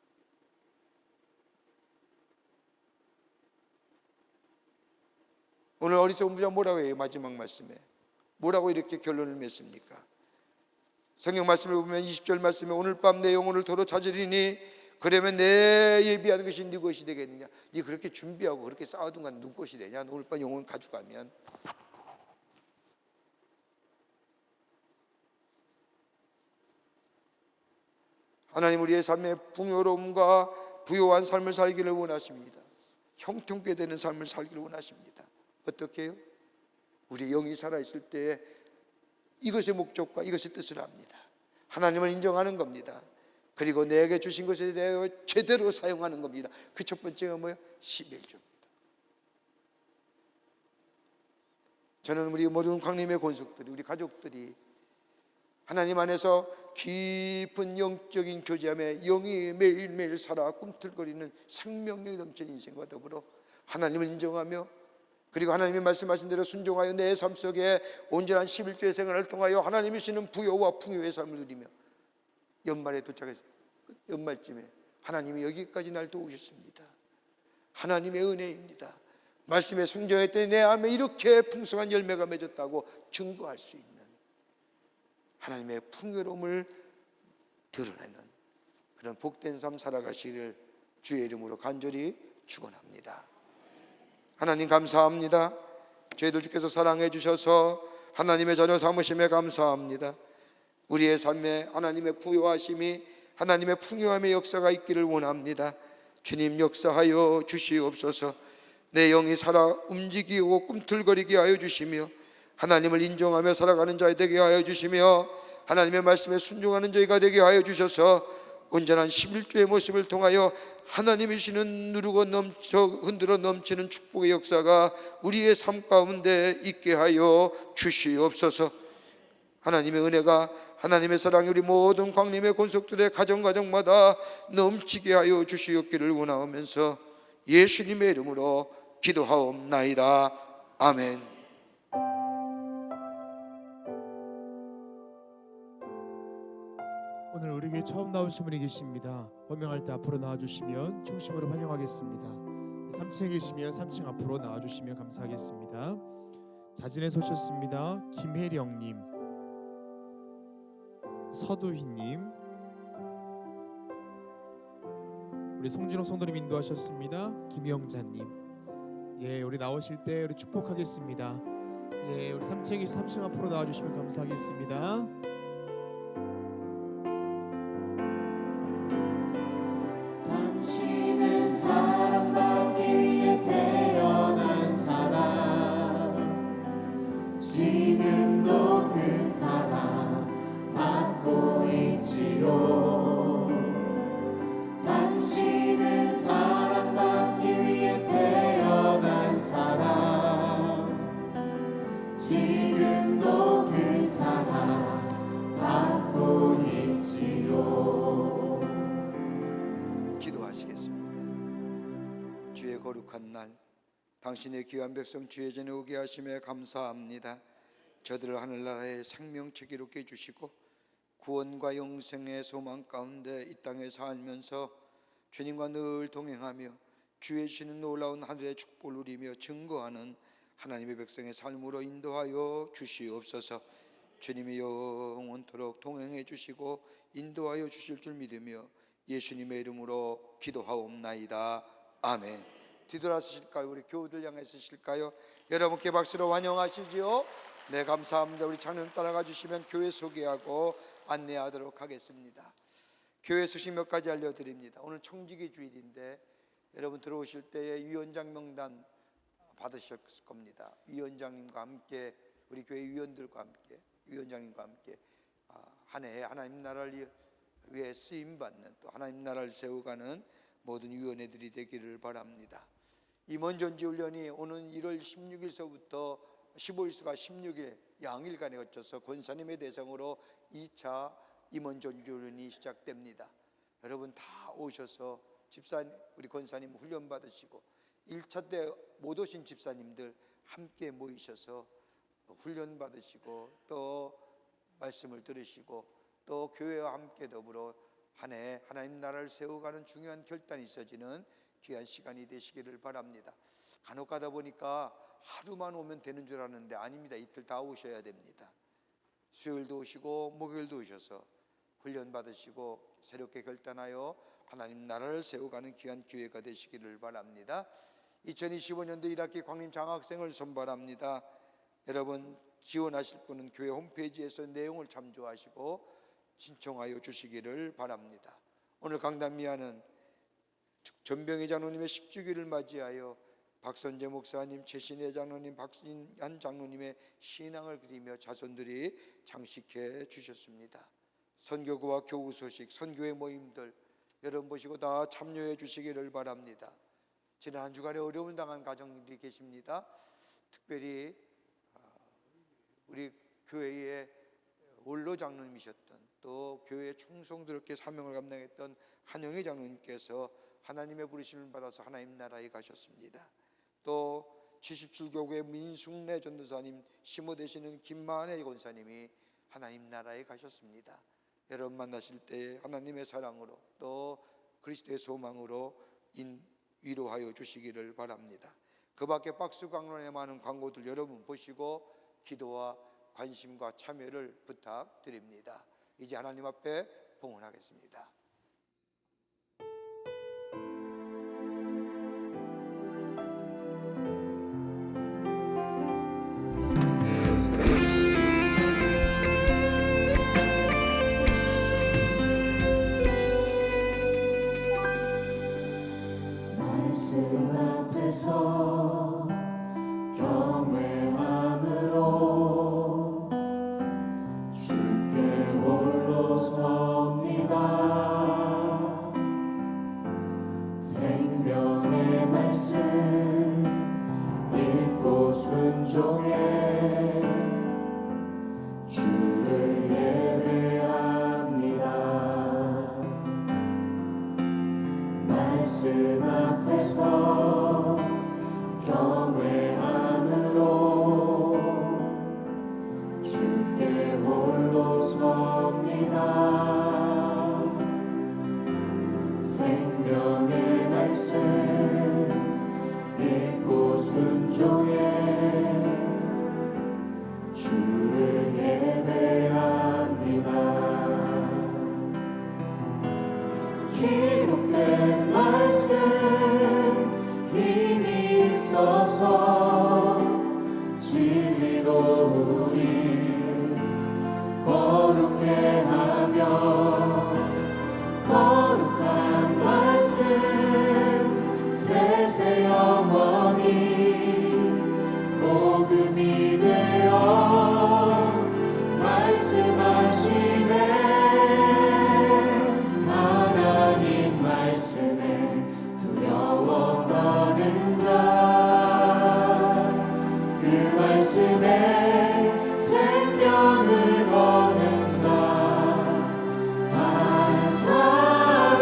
오늘 어리석은 부자 뭐라고 해요? 마지막 말씀에 뭐라고 이렇게 결론을 맺습니까? 성경 말씀을 보면 20절 말씀에 오늘 밤 내 영혼을 도로 찾으리니 그러면 내 예비하는 것이 네 것이 되겠느냐. 네 그렇게 준비하고 그렇게 쌓아둔 건 누구 것이 되냐? 오늘 밤 영혼 가져가면. 하나님 우리의 삶의 풍요로움과 부요한 삶을 살기를 원하십니다. 형통케 되는 삶을 살기를 원하십니다. 어떻게 해요? 우리 영이 살아있을 때 이것의 목적과 이것의 뜻을 압니다. 하나님을 인정하는 겁니다. 그리고 내게 주신 것에 대하여 제대로 사용하는 겁니다. 그 첫 번째가 뭐예요? 11조입니다. 저는 우리 모든 광림의 권속들이, 우리 가족들이 하나님 안에서 깊은 영적인 교제함에 영이 매일매일 살아 꿈틀거리는 생명력이 넘치는 인생과 더불어 하나님을 인정하며, 그리고 하나님이 말씀하신 대로 순종하여 내 삶 속에 온전한 11주의 생활을 통하여 하나님이 주시는 부여와 풍요의 삶을 누리며, 연말에 도착했을 연말쯤에 하나님이 여기까지 날 도우셨습니다. 하나님의 은혜입니다. 말씀에 순종했더니 내 안에 이렇게 풍성한 열매가 맺었다고 증거할 수 있는 하나님의 풍요로움을 드러내는 그런 복된 삶 살아가시기를 주의 이름으로 간절히 축원합니다. 하나님 감사합니다. 저희들 주께서 사랑해 주셔서 하나님의 자녀 삼으심에 감사합니다. 우리의 삶에 하나님의 부요하심이, 하나님의 풍요함의 역사가 있기를 원합니다. 주님 역사하여 주시옵소서. 내 영이 살아 움직이고 꿈틀거리게 하여 주시며, 하나님을 인정하며 살아가는 자가 되게 하여 주시며, 하나님의 말씀에 순종하는 저희가 되게 하여 주셔서 온전한 11조의 모습을 통하여 하나님이 주시는 누르고 흔들어 넘치는 축복의 역사가 우리의 삶 가운데 있게 하여 주시옵소서. 하나님의 은혜가, 하나님의 사랑이 우리 모든 광림의 권속들의 가정마다 넘치게 하여 주시옵기를 원하면서 예수님의 이름으로 기도하옵나이다. 아멘. 오늘 우리에게 처음 나오신 분이 계십니다. 호명할 때 앞으로 나와주시면 중심으로 환영하겠습니다. 3층에 계시면 3층 앞으로 나와주시면 감사하겠습니다. 자진해서 오셨습니다. 김혜령님, 서두희님, 우리 송진호 성도님 인도하셨습니다. 김영자님, 예, 우리 나오실 때 우리 축복하겠습니다. 예, 우리 3층에 계신 3층 앞으로 나와주시면 감사하겠습니다. 당신은 사랑받기 위해 태어난 사람, 지금도 그 사랑 받고 있지요. 당신은 사랑받기 위해 태어난 사람, 지금도 그 사랑 받고 있지요. 기도하시겠습니다. 주의 거룩한 날, 당신의 귀한 백성 주의 전에 오게 하심에 감사합니다. 저들을 하늘나라의 생명책 이롭게 해주시고 구원과 영생의 소망 가운데 이 땅에 살면서 주님과 늘 동행하며 주의 주시는 놀라운 하늘의 축복을 누리며 증거하는 하나님의 백성의 삶으로 인도하여 주시옵소서. 주님이 영원토록 동행해 주시고 인도하여 주실 줄 믿으며 예수님의 이름으로 기도하옵나이다. 아멘. 뒤돌아서실까요? 우리 교우들 향해 서실까요? 여러분께 박수로 환영하시지요. 네, 감사합니다. 우리 장로님 따라가 주시면 교회 소개하고 안내하도록 하겠습니다. 교회 소식 몇 가지 알려드립니다. 오늘 청지기 주일인데 여러분 들어오실 때에 위원장 명단 받으셨을 겁니다. 위원장님과 함께, 우리 교회 위원들과 함께, 위원장님과 함께 한 해 하나님 나라를 위해 쓰임받는, 또 하나님 나라를 세워가는 모든 위원회들이 되기를 바랍니다. 임원 전지훈련이 오는 1월 16일서부터 15일서가 16일 양일간에 거쳐서 권사님의 대상으로 2차 임원 전지훈련이 시작됩니다. 여러분 다 오셔서 집사님, 우리 권사님 훈련 받으시고 1차 때 못 오신 집사님들 함께 모이셔서 훈련 받으시고 또 말씀을 들으시고 또 교회와 함께 더불어 한 해 하나님 나라를 세워가는 중요한 결단이 있어지는 귀한 시간이 되시기를 바랍니다. 간혹 가다 보니까 하루만 오면 되는 줄 아는데 아닙니다. 이틀 다 오셔야 됩니다. 수요일도 오시고 목요일도 오셔서 훈련 받으시고 새롭게 결단하여 하나님 나라를 세워가는 귀한 기회가 되시기를 바랍니다. 2025년도 1학기 광림 장학생을 선발합니다. 여러분 지원하실 분은 교회 홈페이지에서 내용을 참조하시고 신청하여 주시기를 바랍니다. 오늘 강단미아는 전병희 장로님의 10주기를 맞이하여 박선재 목사님, 최신혜 장로님, 박신한 장로님의 신앙을 그리며 자손들이 장식해 주셨습니다. 선교구와 교구 소식, 선교회 모임들 여러분 보시고 다 참여해 주시기를 바랍니다. 지난 한 주간에 어려움 당한 가정들이 계십니다. 특별히 우리 교회의 원로 장로님이셨던 또 교회의 충성스럽게 사명을 감당했던 한영희 장로님께서 하나님의 부르심을 받아서 하나님 나라에 가셨습니다. 또 77교구의 민숙래 전도사님, 시모 되시는 김만혜 권사님이 하나님 나라에 가셨습니다. 여러분 만나실 때 하나님의 사랑으로 또 그리스도의 소망으로 위로하여 주시기를 바랍니다. 그 밖에 박스 강론에 많은 광고들 여러분 보시고 기도와 관심과 참여를 부탁드립니다. 이제 하나님 앞에 봉헌하겠습니다. 말씀 앞에서 경외함으로 주께 홀로 섭니다. 생명의 말씀 읽고 순종해 주를 예배합니다. 말씀 앞에서 경외함으로 주께 홀로 섭니다. 생명의 말씀 읽고 순종해 주를 예배합니다. 기록된 말씀 힘이 있어서 진리로 우리 거룩해 하며 거룩한 말씀 세세 영원히 복음이 되어 말씀하시네. 하나님 말씀에 두려워 떠는 자, 그 말씀에 생명을 거는 자, 한 사람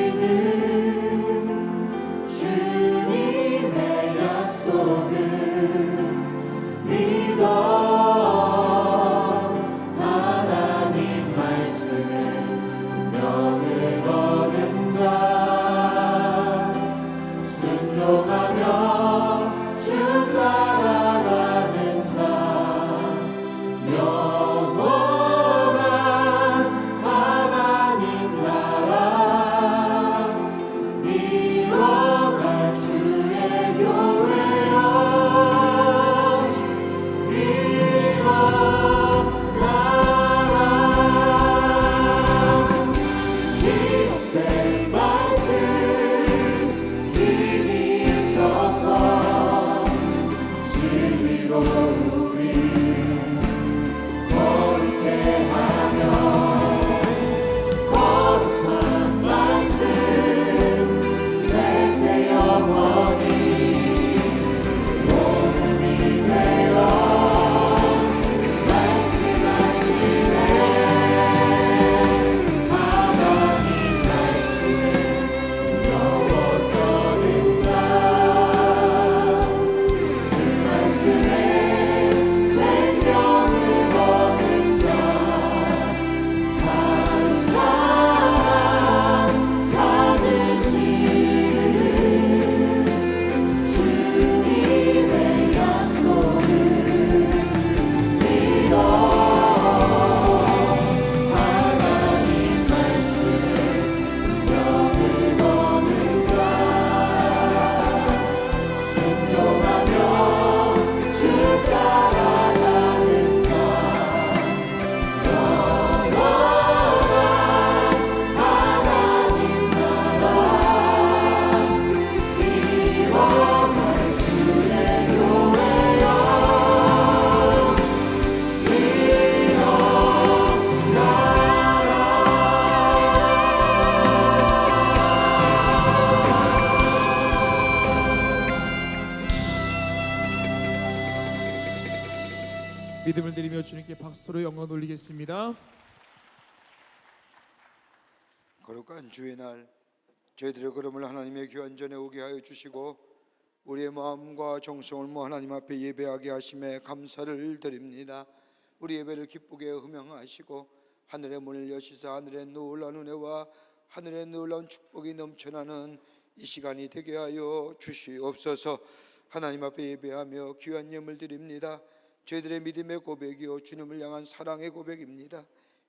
찾으시는 주님의 약속을 믿어. 하나님 말씀에 운명을 거는 자, 순종하며 주 따라가는 자, 영원한 하나님 나라 이뤄갈 주의 교회여 일어나라. 기록된 말씀 힘이 있어서 진리로 우리 거룩해 하며 거룩한 말씀 세세 영원히 복음이 되어 말씀하시네. 하나님 말씀에 두려워 떠는 자, 그 말씀에 생명을 거는 자, 한 사람 찾으시는 믿음을 드리며 주님께 박수로 영광 돌리겠습니다. 거룩한 주의 날 저희들의 걸음을 하나님의 귀한 전에 오게 하여 주시고 우리의 마음과 정성을 모아 하나님 앞에 예배하게 하심에 감사를 드립니다. 우리 예배를 기쁘게 음행하시고 하늘의 문을 여시사 하늘의 놀라운 은혜와 하늘의 놀라운 축복이 넘쳐나는 이 시간이 되게 하여 주시옵소서. 하나님 앞에 예배하며 귀한 예물 드립니다. 저희들의 믿음의 고백이요 주님을 향한 사랑의 고백입니다.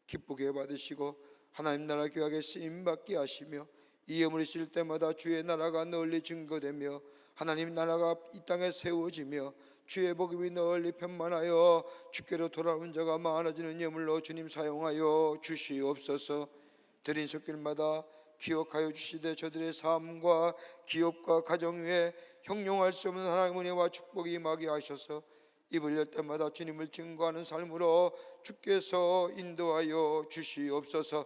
기쁘게 받으시고 하나님 나라 귀하게 쓰임받게 하시며 이 예물이 실 때마다 주의 나라가 널리 증거되며 하나님 나라가 이 땅에 세워지며 주의 복음이 널리 편만하여 주께로 돌아오는 자가 많아지는 예물로 주님 사용하여 주시옵소서. 드린 손길마다 기억하여 주시되 저들의 삶과 기업과 가정 위에 형용할 수 없는 하나님의 은혜와 축복이 임하게 하셔서 입을 열 때마다 주님을 증거하는 삶으로 주께서 인도하여 주시옵소서.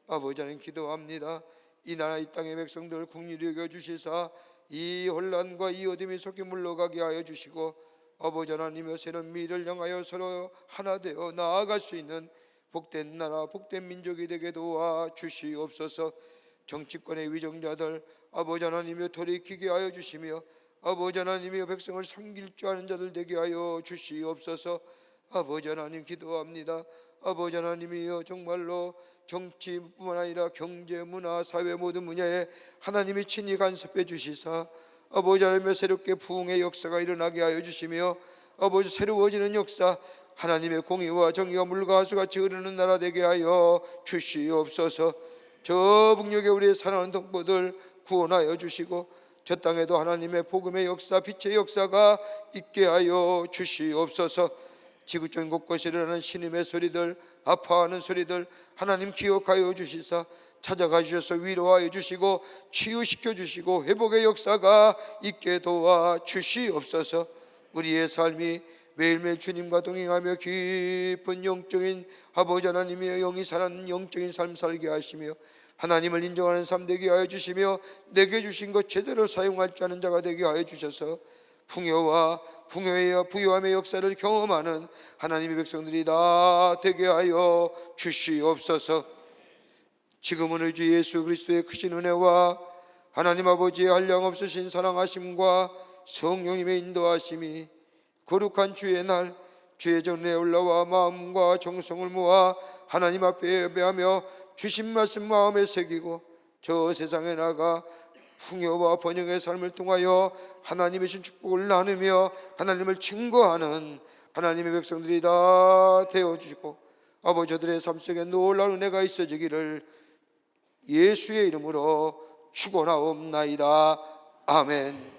아버지 하나님 기도합니다. 이 나라 이 땅의 백성들 긍휼히 여겨 주시사 이 혼란과 이 어둠이 속히 물러가게 하여 주시고 아버지 하나님의 새로운 미래를 향하여 서로 하나 되어 나아갈 수 있는 복된 나라 복된 민족이 되게 도와 주시옵소서. 정치권의 위정자들 아버지 하나님의 돌이키게 하여 주시며 아버지 하나님의 백성을 섬길 줄 아는 자들 되게 하여 주시옵소서. 아버지 하나님 기도합니다. 아버지 하나님이여 정말로 정치뿐만 아니라 경제, 문화, 사회 모든 분야에 하나님이 친히 간섭해 주시사 아버지 하나님의 새롭게 부흥의 역사가 일어나게 하여 주시며 아버지 새로워지는 역사 하나님의 공의와 정의가 물과 하수같이 흐르는 나라 되게 하여 주시옵소서. 저 북녘에 우리의 사랑하는 동포들 구원하여 주시고 저 땅에도 하나님의 복음의 역사 빛의 역사가 있게 하여 주시옵소서. 지구촌 곳곳에 일어나는 신음의 소리들 아파하는 소리들 하나님 기억하여 주시사 찾아가 주셔서 위로하여 주시고 치유시켜 주시고 회복의 역사가 있게 도와 주시옵소서. 우리의 삶이 매일매일 주님과 동행하며 깊은 영적인 아버지 하나님의 영이 사는 영적인 삶 살게 하시며 하나님을 인정하는 삶 되게 하여 주시며 내게 주신 것 제대로 사용할 줄 아는 자가 되게 하여 주셔서 풍요와 부요함의 역사를 경험하는 하나님의 백성들이 다 되게 하여 주시옵소서. 지금은 우리 주 예수 그리스도의 크신 은혜와 하나님 아버지의 한량없으신 사랑하심과 성령님의 인도하심이 거룩한 주의 날 주의 전에 올라와 마음과 정성을 모아 하나님 앞에 예배하며 주신 말씀 마음에 새기고 저 세상에 나가 풍요와 번영의 삶을 통하여 하나님의 신 축복을 나누며 하나님을 증거하는 하나님의 백성들이 다 되어주시고 아버지들의 삶 속에 놀라운 은혜가 있어지기를 예수의 이름으로 축원하옵나이다. 아멘.